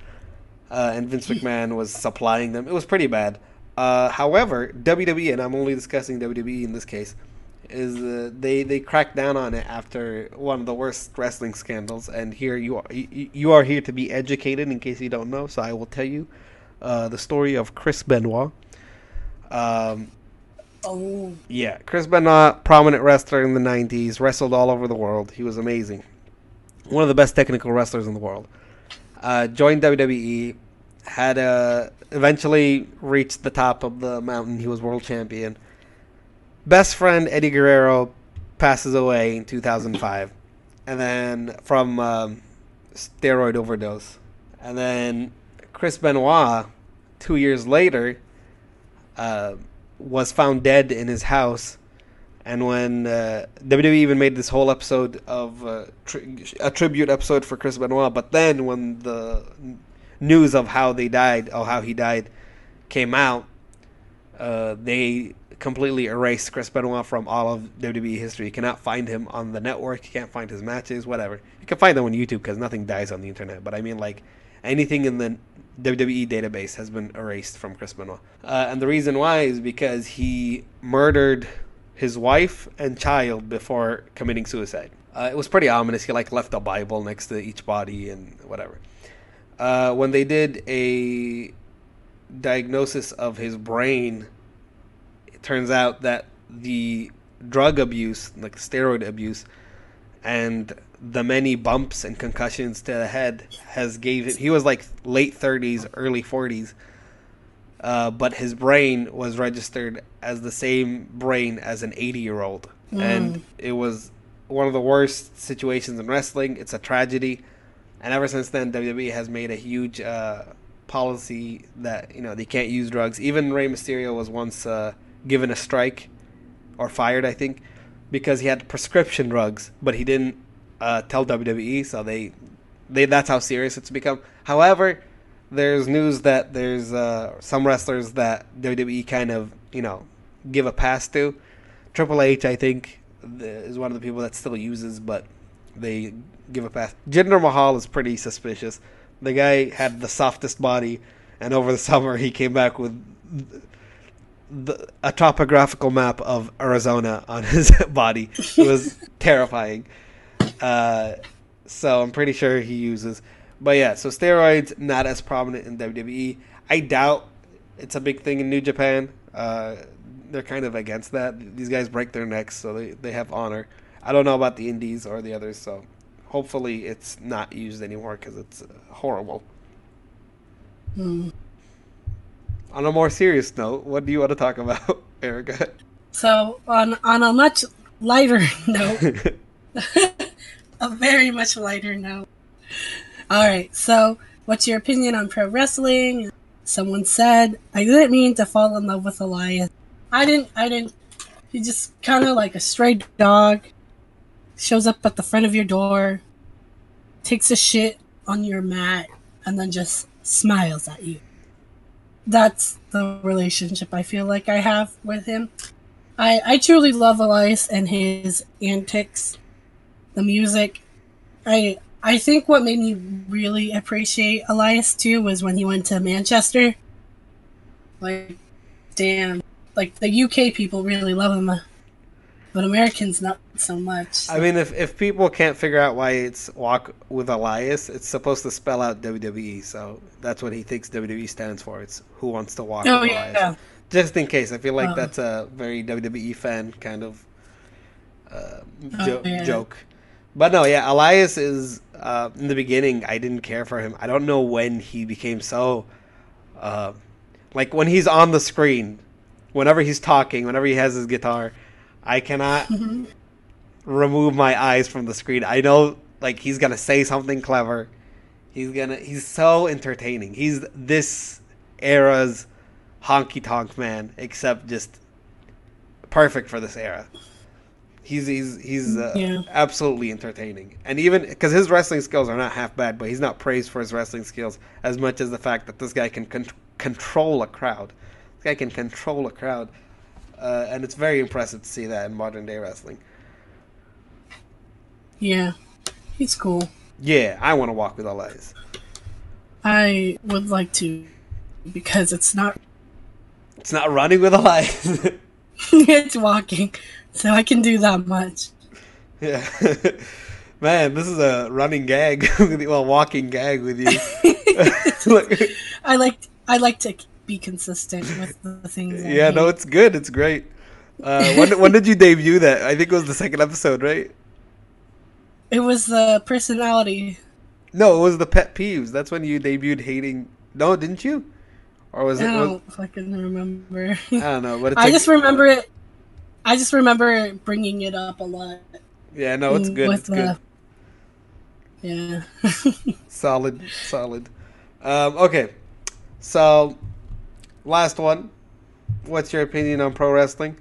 And Vince McMahon was supplying them. It was pretty bad. However, WWE, and I'm only discussing WWE in this case, is they cracked down on it after one of the worst wrestling scandals. And here you are here to be educated in case you don't know. So I will tell you the story of Chris Benoit. Yeah, Chris Benoit, prominent wrestler in the 90s, wrestled all over the world. He was amazing. One of the best technical wrestlers in the world. Joined WWE, had eventually reached the top of the mountain. He was world champion. Best friend Eddie Guerrero passes away in 2005, and then from steroid overdose. And then Chris Benoit, 2 years later, was found dead in his house. And when WWE even made this whole episode of a tribute episode for Chris Benoit, but then when the news of how he died came out, they completely erased Chris Benoit from all of WWE history. You cannot find him on the network. You can't find his matches, whatever. You can find them on YouTube because nothing dies on the internet. But I mean, like, anything in the WWE database has been erased from Chris Benoit. And the reason why is because he murdered his wife and child before committing suicide. It was pretty ominous. He left a Bible next to each body and whatever. When they did a diagnosis of his brain, it turns out that the drug abuse, like steroid abuse, and the many bumps and concussions to the head he was like late 30s, early 40s, but his brain was registered as the same brain as an 80-year-old. And it was one of the worst situations in wrestling. It's a tragedy. And ever since then, WWE has made a huge policy that, they can't use drugs. Even Rey Mysterio was once given a strike, or fired, I think, because he had prescription drugs, but he didn't tell WWE, so they that's how serious it's become. However, there's news that there's some wrestlers that WWE kind of, give a pass to. Triple H, I think, is one of the people that still uses, but they give a pass. Jinder Mahal is pretty suspicious. The guy had the softest body, and over the summer he came back with a topographical map of Arizona on his body. It was terrifying. So I'm pretty sure he uses. But yeah, so steroids, not as prominent in WWE. I doubt it's a big thing in New Japan. They're kind of against that. These guys break their necks, so they have honor. I don't know about the indies or the others, so hopefully it's not used anymore because it's horrible. On a more serious note, what do you want to talk about, Erica? So, on a much lighter note, a very much lighter note. Alright, so, what's your opinion on pro wrestling? Someone said, I didn't mean to fall in love with Elias. I didn't. He's just kind of like a stray dog. Shows up at the front of your door, takes a shit on your mat, and then just smiles at you. That's the relationship I feel like I have with him. I truly love Elias and his antics, the music. I I think what made me really appreciate Elias too was when he went to Manchester. Like, damn, like the UK people really love him, but Americans not so much. I mean, if people can't figure out why it's Walk with Elias, it's supposed to spell out WWE, so that's what he thinks WWE stands for. It's Who Wants to Walk Oh with Elias. yeah. Just in case, I feel like that's a very WWE fan kind of Yeah. joke. But no, yeah, Elias is, in the beginning, I didn't care for him. I don't know when he became so, like when he's on the screen, whenever he's talking, whenever he has his guitar, I cannot remove my eyes from the screen. I know, like, he's gonna say something clever. He's so entertaining. He's this era's honky tonk man, except just perfect for this era. He's absolutely entertaining, and even because his wrestling skills are not half bad, but he's not praised for his wrestling skills as much as the fact that this guy can control a crowd. This guy can control a crowd, and it's very impressive to see that in modern day wrestling. Yeah, he's cool. Yeah, I want to walk with Elias. I would like to, because it's not running with Elias. it's walking, so I can do that much. Yeah. Man, this is a running gag, walking gag with you. I like to be consistent with the things. Yeah, no, it's good. It's great. When did you debut that? I think it was the second episode, right? It was the personality. No, it was the pet peeves. That's when you debuted hating. No, didn't you? Or was it? I don't fucking remember. I don't know, but I just remember it. I just remember bringing it up a lot. Yeah, no, it's good. It's good. Yeah. Solid. Okay, so last one. What's your opinion on pro wrestling?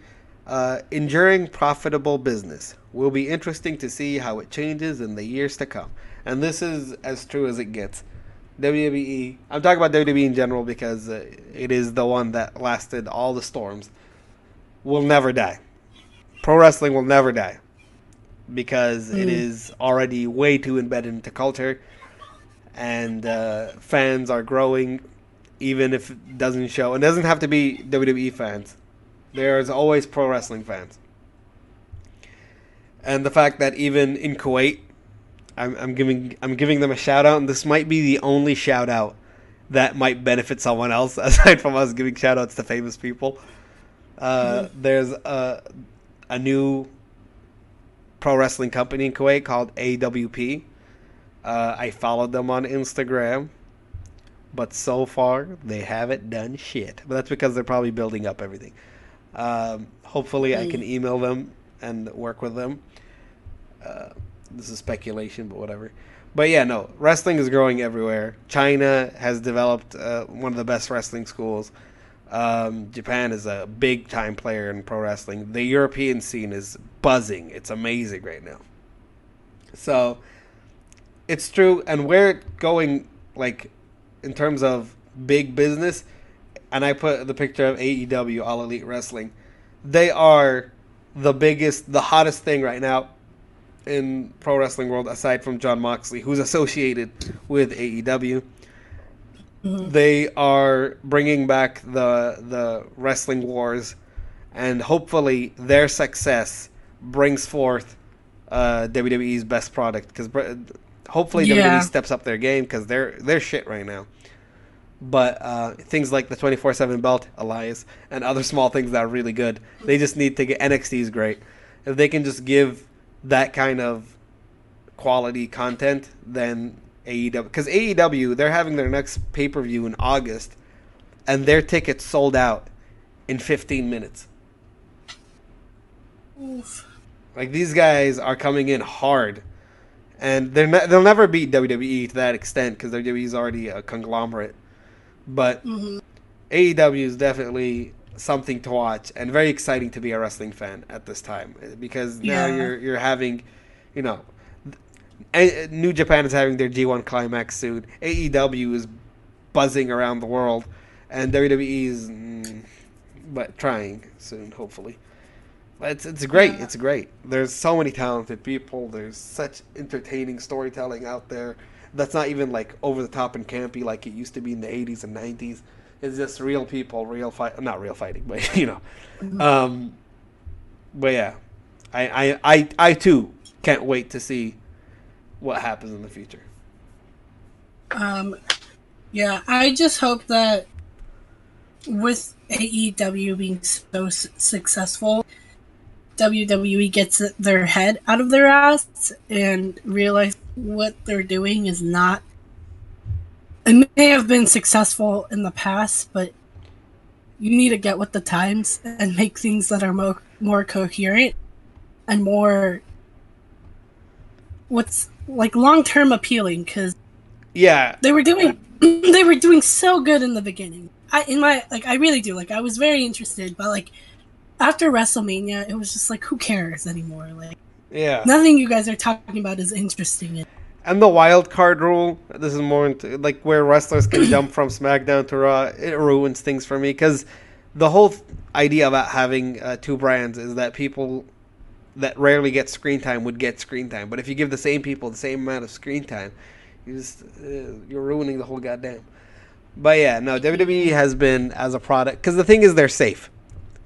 Enduring profitable business. Will be interesting to see how it changes in the years to come. And this is as true as it gets. WWE, I'm talking about WWE in general because it is the one that lasted all the storms, will never die. Pro wrestling will never die because it is already way too embedded into culture, and fans are growing even if it doesn't show. It doesn't have to be WWE fans. There's always pro wrestling fans. And the fact that even in Kuwait, I'm giving them a shout out, and this might be the only shout out that might benefit someone else aside from us giving shout outs to famous people. There's a new pro wrestling company in Kuwait called AWP. I followed them on Instagram, but so far they haven't done shit. But that's because they're probably building up everything. Hopefully I can email them and work with them. This is speculation, but whatever. But yeah, no, wrestling is growing everywhere. China has developed one of the best wrestling schools. Japan is a big time player in pro wrestling. The European scene is buzzing. It's amazing right now. So it's true, and where it's going, like in terms of big business, and I put the picture of AEW, All Elite Wrestling. They are the biggest, the hottest thing right now in pro wrestling world, aside from Jon Moxley, who's associated with AEW. They are bringing back the wrestling wars, and hopefully their success brings forth WWE's best product, because hopefully WWE steps up their game, because they're shit right now. But things like the 24/7 belt, Elias, and other small things that are really good, they just need to get. NXT is great. If they can just give that kind of quality content, then AEW, because AEW, they're having their next pay-per-view in August, and their tickets sold out in 15 minutes. Oof. Like, these guys are coming in hard, and they'll never beat WWE to that extent, because WWE is already a conglomerate. But AEW is definitely something to watch, and very exciting to be a wrestling fan at this time, because now you're having, New Japan is having their G1 Climax soon. AEW is buzzing around the world, and WWE is but trying soon, hopefully. It's great. It's great. There's so many talented people. There's such entertaining storytelling out there. That's not even like over the top and campy like it used to be in the 80s and 90s. It's just real people, real fight. Not real fighting, but you know. But yeah, I too can't wait to see what happens in the future. Yeah, I just hope that with AEW being so successful, WWE gets their head out of their ass and realize what they're doing is not. It may have been successful in the past, but you need to get with the times and make things that are more coherent and more what's like long-term appealing. Because they were doing so good in the beginning. I really do. Like, I was very interested, but like after WrestleMania, it was just like, who cares anymore? Like, nothing you guys are talking about is interesting. And the wild card rule, this is more into, like, where wrestlers can jump from SmackDown to Raw, it ruins things for me, because the whole idea about having two brands is that people that rarely get screen time would get screen time. But if you give the same people the same amount of screen time, you're ruining the whole goddamn. But yeah, no, WWE has been, as a product, because the thing is, they're safe.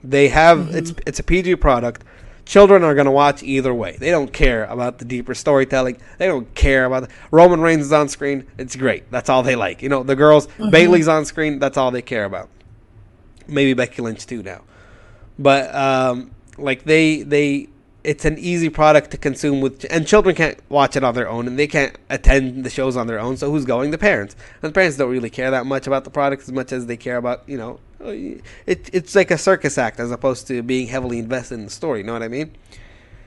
They have, it's a PG product. Children are going to watch either way. They don't care about the deeper storytelling. They don't care about Roman Reigns is on screen. It's great. That's all they like. You know, the girls, Bayley's on screen. That's all they care about. Maybe Becky Lynch too now. But like it's an easy product to consume and children can't watch it on their own, and they can't attend the shows on their own. So who's going? The parents. And the parents don't really care that much about the product as much as they care about, you know, it's like a circus act as opposed to being heavily invested in the story. You know what I mean?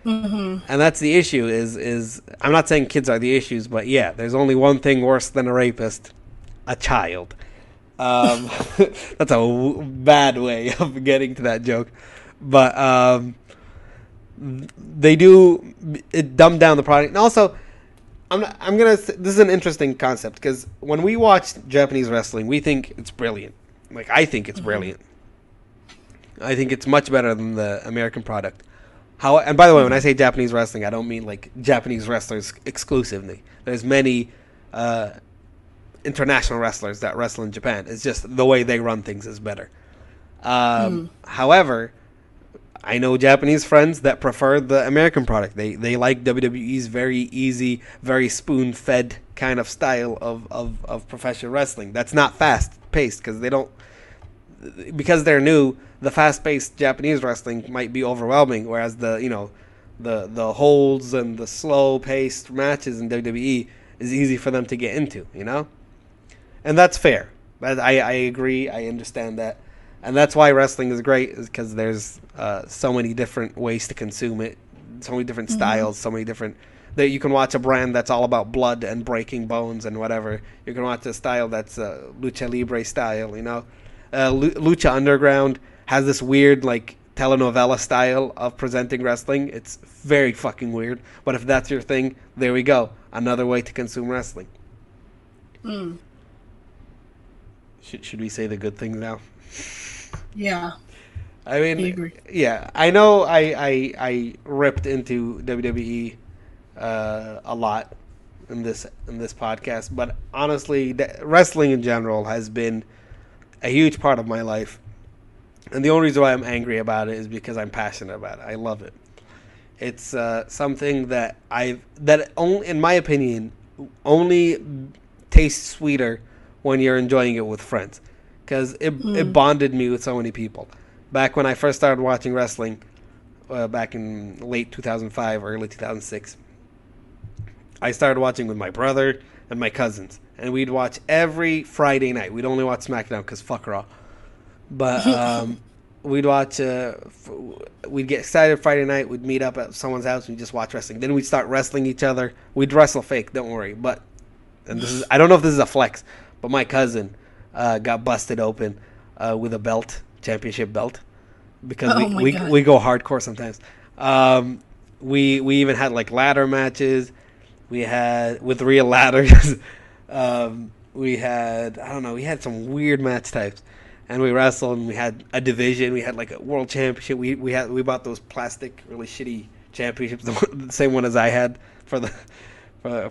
And that's the issue. Is I'm not saying kids are the issues, but yeah, there's only one thing worse than a rapist: a child. That's a bad way of getting to that joke, but they do it dumb down the product. And also, this is an interesting concept, because when we watch Japanese wrestling, we think it's brilliant. Like, I think it's brilliant. I think it's much better than the American product. And by the way, when I say Japanese wrestling, I don't mean like Japanese wrestlers exclusively. There's many international wrestlers that wrestle in Japan. It's just the way they run things is better. However, I know Japanese friends that prefer the American product. They like WWE's very easy, very spoon-fed kind of style of professional wrestling. That's not fast-paced, because they're new. The fast-paced Japanese wrestling might be overwhelming, whereas the holds and the slow-paced matches in WWE is easy for them to get into, you know? And that's fair. I agree. I understand that. And that's why wrestling is great, is because there's so many different ways to consume it, so many different styles, so many different... That you can watch a brand that's all about blood and breaking bones and whatever. You can watch a style that's Lucha Libre style, you know? Lucha Underground has this weird, like, telenovela style of presenting wrestling. It's very fucking weird. But if that's your thing, there we go. Another way to consume wrestling. Should we say the good things now? Yeah. I mean, yeah, I know I ripped into WWE a lot in this podcast, but honestly, wrestling in general has been a huge part of my life, and the only reason why I'm angry about it is because I'm passionate about it. I love it. It's something that only, in my opinion, only tastes sweeter when you're enjoying it with friends, because it bonded me with so many people. Back when I first started watching wrestling, back in late 2005, early 2006, I started watching with my brother and my cousins, and we'd watch every Friday night. We'd only watch SmackDown because fuck Raw. But we'd watch, we'd get excited Friday night, we'd meet up at someone's house, and we'd just watch wrestling. Then we'd start wrestling each other. We'd wrestle fake, don't worry. But, and this is, I don't know if this is a flex, but my cousin got busted open with a belt, championship belt, because we go hardcore sometimes. We even had like ladder matches. We had with real ladders. We had, I don't know, we had some weird match types. and we wrestled, and we had a division. We had like a world championship. We bought those plastic, really shitty championships, the same one as I had for the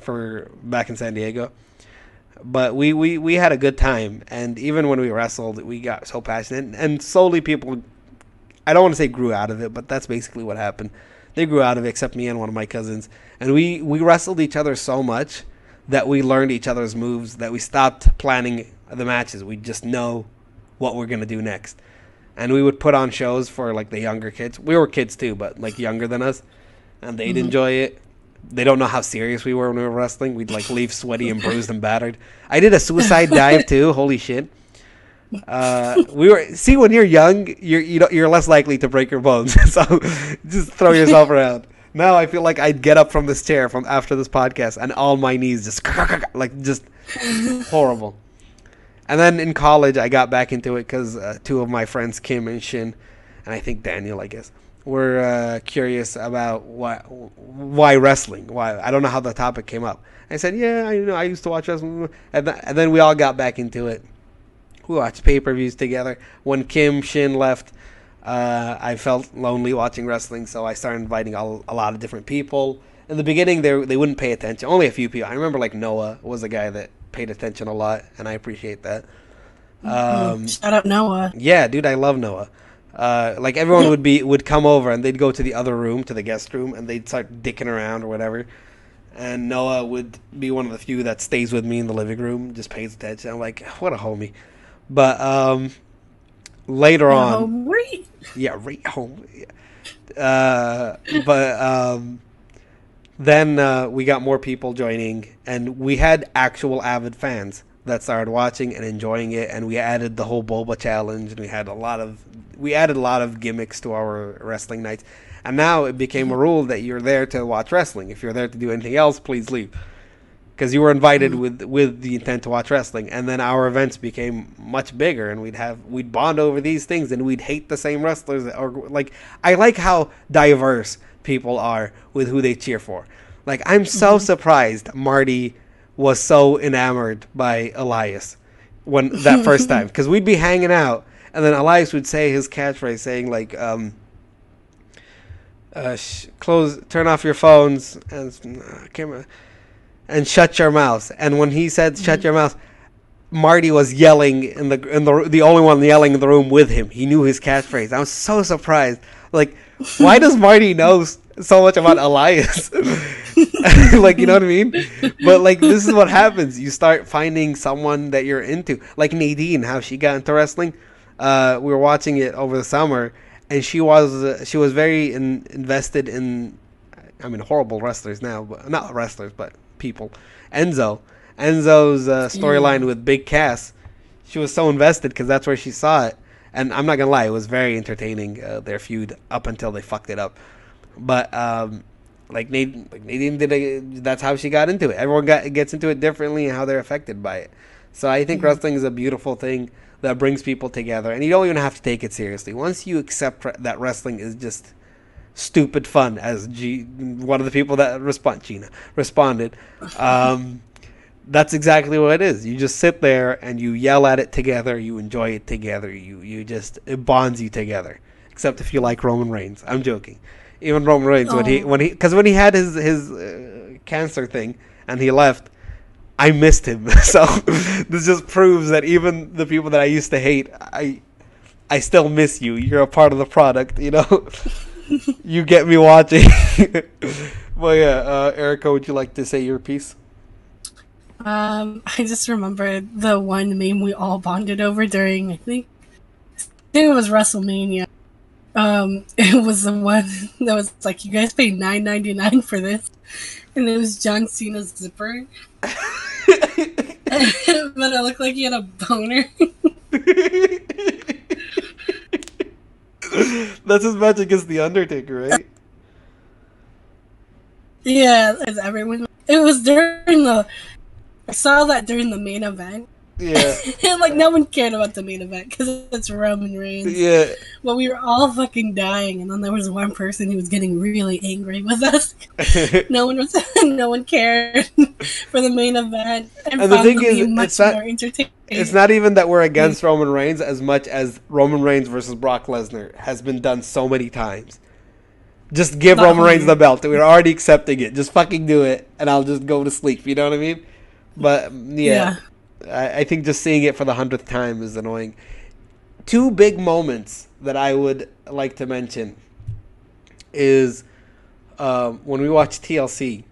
for back in San Diego. But we had a good time, and even when we wrestled, we got so passionate, and slowly people, I don't want to say grew out of it, but that's basically what happened. They grew out of it, except me and one of my cousins, and we wrestled each other so much that we learned each other's moves, that we stopped planning the matches. We just know what we're gonna do next, and we would put on shows for like the younger kids. We were kids too, but like younger than us, and they'd enjoy it. They don't know how serious we were when we were wrestling. We'd like leave sweaty and bruised and battered. I did a suicide dive too. Holy shit! When you're young, you're less likely to break your bones. So just throw yourself around. Now I feel like I'd get up from this chair from after this podcast, and all my knees just like just horrible. And then in college, I got back into it because two of my friends, Kim and Shin, and I think Daniel, I guess, were curious about why wrestling. Why, I don't know how the topic came up. I said, yeah, I used to watch wrestling, and then we all got back into it. We watched pay-per-views together. When Kim Shin left, I felt lonely watching wrestling, so I started inviting a lot of different people. In the beginning, they wouldn't pay attention. Only a few people. I remember like Noah was a guy that paid attention a lot, and I appreciate that. Shout out Noah. Yeah, dude, I love Noah. Like everyone would come over, and they'd go to the other room, to the guest room, and they'd start dicking around or whatever. And Noah would be one of the few that stays with me in the living room, just pays attention. I'm like, what a homie. But later on, yeah, right home. Then we got more people joining, and we had actual avid fans that started watching and enjoying it. And we added the whole boba challenge, and we added a lot of gimmicks to our wrestling nights. And now it became a rule that you're there to watch wrestling. If you're there to do anything else, please leave, because you were invited with the intent to watch wrestling. And then our events became much bigger, and we'd bond over these things, and we'd hate the same wrestlers. Or like, I like how diverse people are with who they cheer for. Like, I'm so surprised Marty was so enamored by Elias when that first time, because we'd be hanging out, and then Elias would say his catchphrase, saying like, turn off your phones and camera, and shut your mouth. And when he said shut your mouth, Marty was yelling in the only one yelling in the room with him. He knew his catchphrase. I was so surprised. Like, why does Marty know so much about Elias? Like, you know what I mean? But like, this is what happens. You start finding someone that you're into. Like Nadine, how she got into wrestling. We were watching it over the summer, and she was very invested in, I mean, horrible wrestlers now, but not wrestlers, but people. Enzo's storyline with Big Cass. She was so invested because that's where she saw it. And I'm not gonna lie, it was very entertaining, their feud up until they fucked it up. But Nadine did that's how she got into it. Everyone gets into it differently and how they're affected by it. So I think wrestling is a beautiful thing that brings people together, and you don't even have to take it seriously. Once you accept that wrestling is just stupid fun, as one of the people that Gina responded, that's exactly what it is. You just sit there and you yell at it together, you enjoy it together, it bonds you together. Except if you like Roman Reigns. I'm joking. Even Roman Reigns, when he had his cancer thing and he left, I missed him. So this just proves that even the people that I used to hate, I still miss you. You're a part of the product, you know. You get me watching. Well, yeah, Erica, would you like to say your piece? I just remember the one meme we all bonded over during, I think it was WrestleMania. It was the one that was like, you guys paid $9.99 for this, and it was John Cena's zipper. But it looked like he had a boner. That's his match against The Undertaker, right? Yeah, as everyone. It was I saw that during the main event. Yeah. And like no one cared about the main event because it's Roman Reigns. Yeah. But we were all fucking dying, and then there was one person who was getting really angry with us. No one cared for the main event, and And the found thing to is, be much more entertaining. it's not even that we're against Roman Reigns as much as Roman Reigns versus Brock Lesnar has been done so many times. Just give Not Roman Reigns here. the belt. We're already accepting it. Just fucking do it, and I'll just go to sleep. You know what I mean? But yeah. I think just seeing it for the 100th time is annoying. Two big moments that I would like to mention is when we watch TLC.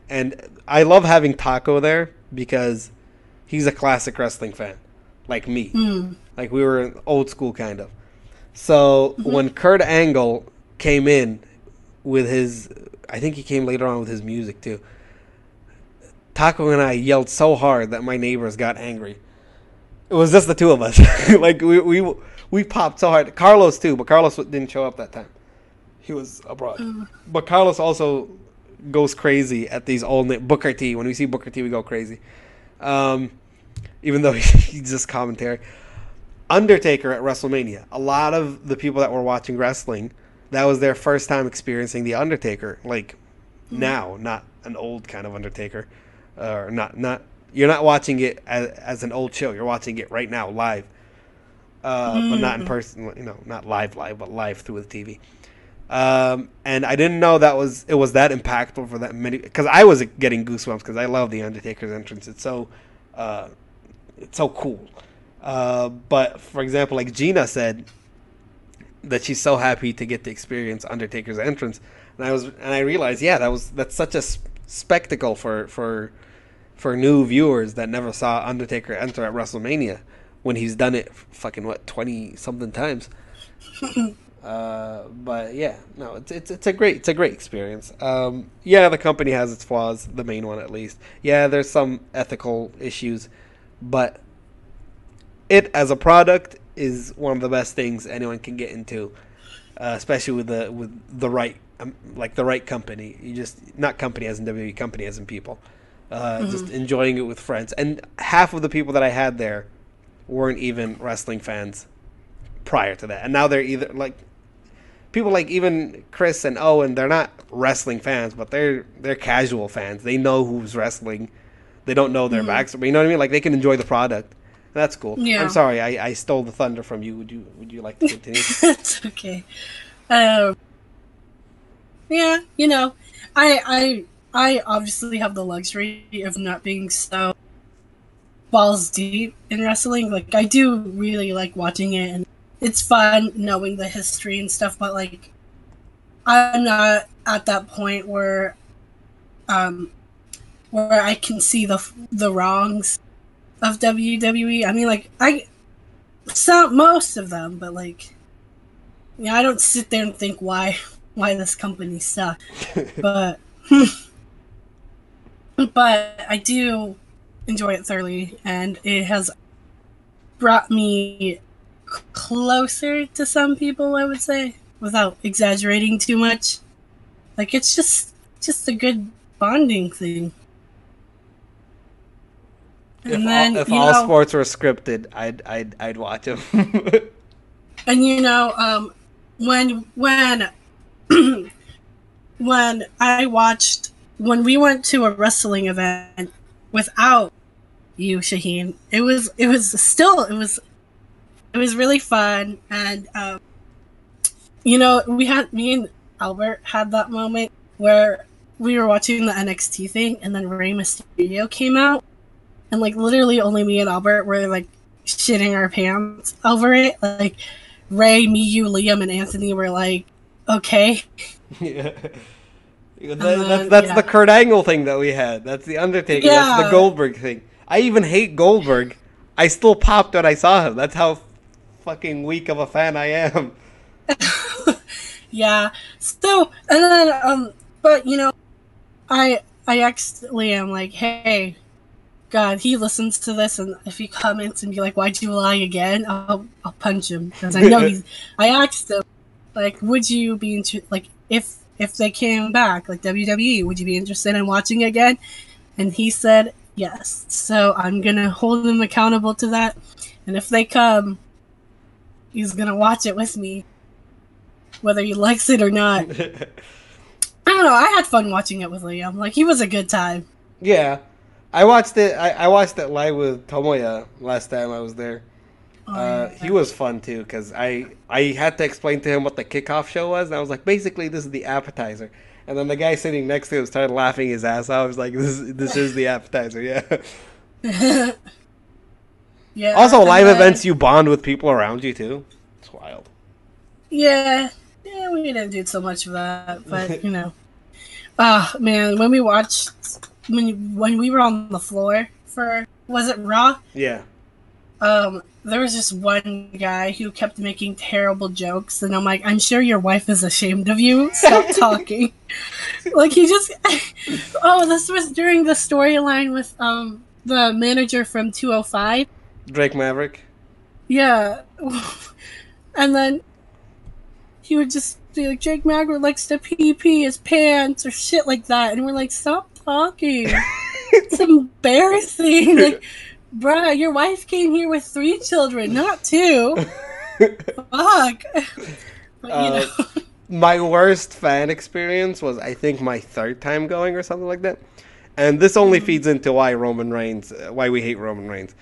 And I love having Taco there because he's a classic wrestling fan, like me. Like we were old school kind of. So when Kurt Angle came in with his, I think he came later on with his music too. Taco and I yelled so hard that my neighbors got angry. It was just the two of us. Like we popped so hard. Carlos too, but Carlos didn't show up that time. He was abroad. But Carlos also goes crazy at these old Booker T. When we see Booker T, we go crazy. Even though he's just commentary. Undertaker at WrestleMania. A lot of the people that were watching wrestling, that was their first time experiencing the Undertaker. Like now, not an old kind of Undertaker. Or not you're not watching it as an old show. You're watching it right now, live. But not in person, not live, but live through the TV. And I didn't know it was that impactful for that many, because I was getting goosebumps because I love the Undertaker's entrance. It's so cool. But for example, like Gina said that she's so happy to get to experience Undertaker's entrance, and I realized, that's such a spectacle for new viewers that never saw Undertaker enter at WrestleMania when he's done it fucking 20 something times. But yeah, no, it's a great experience. The company has its flaws, the main one at least. Yeah, there's some ethical issues, but it as a product is one of the best things anyone can get into, especially with the right the right company. You just, not company as in WWE, company as in people. Just enjoying it with friends. And half of the people that I had there weren't even wrestling fans prior to that. And now they're either like people like even Chris and Owen, they're not wrestling fans, but they're casual fans. They know who's wrestling. They don't know their backs, but you know what I mean? Like they can enjoy the product. That's cool. Yeah. I'm sorry, I stole the thunder from you. Would you like to continue? It's okay. Yeah, I obviously have the luxury of not being so balls deep in wrestling. Like, I do really like watching it, and it's fun knowing the history and stuff, but, like, I'm not at that point where I can see the wrongs of WWE. I mean, like, most of them, but, like, I don't sit there and think why this company sucks. But I do enjoy it thoroughly, and it has brought me closer to some people, I would say, without exaggerating too much. Like, it's just a good bonding thing. If all sports were scripted, I'd watch them. And when we went to a wrestling event without you, Shaheen, it was really fun, and me and Albert had that moment where we were watching the NXT thing, and then Rey Mysterio came out, and like literally only me and Albert were like shitting our pants over it. Like Ray, me, you, Liam, and Anthony were like, okay. Yeah. That's the Kurt Angle thing that we had. That's the Undertaker. Yeah. That's the Goldberg thing. I even hate Goldberg. I still popped when I saw him. That's how fucking weak of a fan I am. Yeah. So, and then, but I asked Liam, like, hey, God, he listens to this, and if he comments and be like, why'd you lie again? I'll punch him, because I know I asked him, like, would you be interested, like, if they came back, like WWE, would you be interested in watching again? And he said Yes. So I'm gonna hold him accountable to that. And if they come, he's gonna watch it with me, whether he likes it or not. I don't know. I had fun watching it with Liam. Like, he was a good time. Yeah, I watched it. I watched it live with Tomoya last time I was there. Oh, yeah. He was fun too because I had to explain to him what the kickoff show was, and I was like, basically, this is the appetizer. And then the guy sitting next to him started laughing his ass off. I was like, this is the appetizer, yeah. Yeah. Also, live events, you bond with people around you too. It's wild. Yeah. Yeah, we didn't do so much of that, but, you know. Ah, man, when we watched, when we were on the floor for, was it Raw? Yeah. There was just one guy who kept making terrible jokes, and I'm like, I'm sure your wife is ashamed of you. Stop talking. Like, he just, oh, this was during the storyline with, the manager from 205. Drake Maverick. Yeah. And then he would just be like, Jake Maverick likes to pee his pants or shit like that. And we're like, stop talking. It's embarrassing. Like, bruh, your wife came here with 3 children, not 2. Fuck. But, you know. My worst fan experience was, I think, my 3rd time going or something like that. And this only feeds into why why we hate Roman Reigns.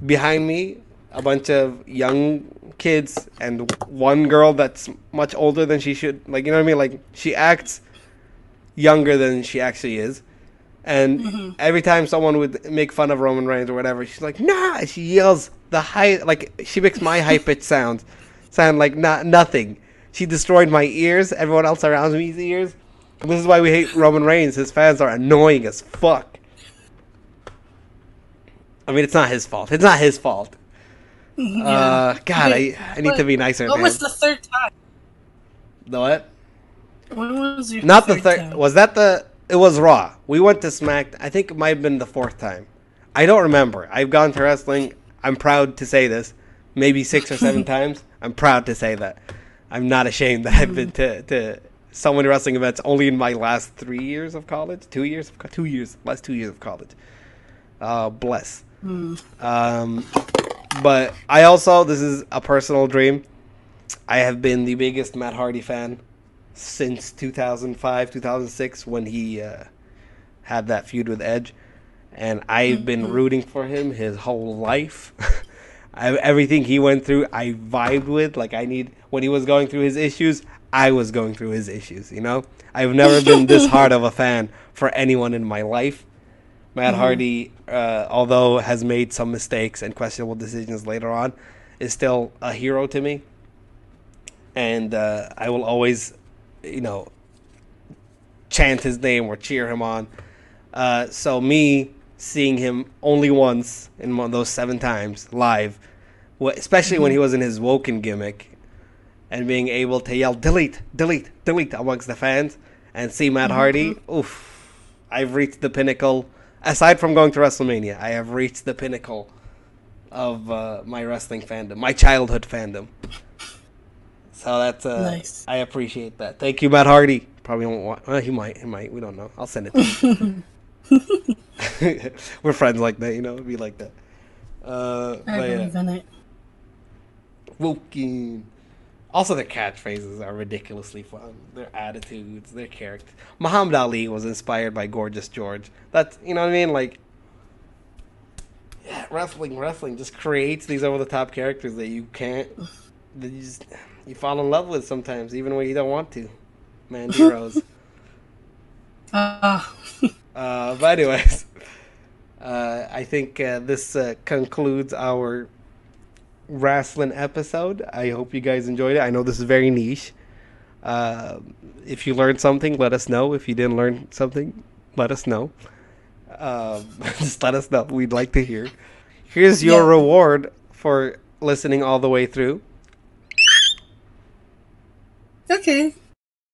Behind me, a bunch of young kids and one girl that's much older than she should. Like, you know what I mean? Like, she acts younger than she actually is. And every time someone would make fun of Roman Reigns or whatever, she's like, nah! She yells the high, like, she makes my high-pitched sound like nothing. She destroyed my ears, everyone else around me's ears. And this is why we hate Roman Reigns. His fans are annoying as fuck. I mean, it's not his fault. It's not his fault. Yeah. God, I need to be nicer. What was the 3rd time? The what? When was your Not the 3rd. time? Was that the... It was Raw. We went to Smack. I think it might have been the 4th time. I don't remember. I've gone to wrestling. I'm proud to say this. Maybe 6 or 7 times. I'm proud to say that. I'm not ashamed that I've been to so many wrestling events only in my last 3 years of college. 2 years? 2 years. Last 2 years of college. Bless. But I also, this is a personal dream. I have been the biggest Matt Hardy fan since 2005, 2006 when he had that feud with Edge. And I've been rooting for him his whole life. Everything he went through, I vibed with. Like, when he was going through his issues, I was going through his issues, you know? I've never been this hard of a fan for anyone in my life. Matt Hardy, although has made some mistakes and questionable decisions later on, is still a hero to me. And I will always, you know, chant his name or cheer him on. So me seeing him only once in one of those 7 times live, especially when he was in his Woken gimmick, and being able to yell, delete, delete, delete amongst the fans, and see Matt Hardy, oof, I've reached the pinnacle. Aside from going to WrestleMania, I have reached the pinnacle of my wrestling fandom, my childhood fandom. So that's nice. I appreciate that. Thank you, Matt Hardy. Probably won't want. Well, he might. We don't know. I'll send it to him. We're friends like that, you know. It'd be like that. I believe in it. Woken. Also, their catchphrases are ridiculously fun. Their attitudes, their characters. Muhammad Ali was inspired by Gorgeous George. That's, you know what I mean? Like, yeah, wrestling just creates these over-the-top characters that you can't, that you fall in love with sometimes, even when you don't want to. Mandy Rose. But anyways, I think this concludes our wrestling episode. I hope you guys enjoyed it. I know this is very niche. If you learned something, let us know. If you didn't learn something, let us know. Just let us know. We'd like to hear. Here's your reward for listening all the way through. Okay.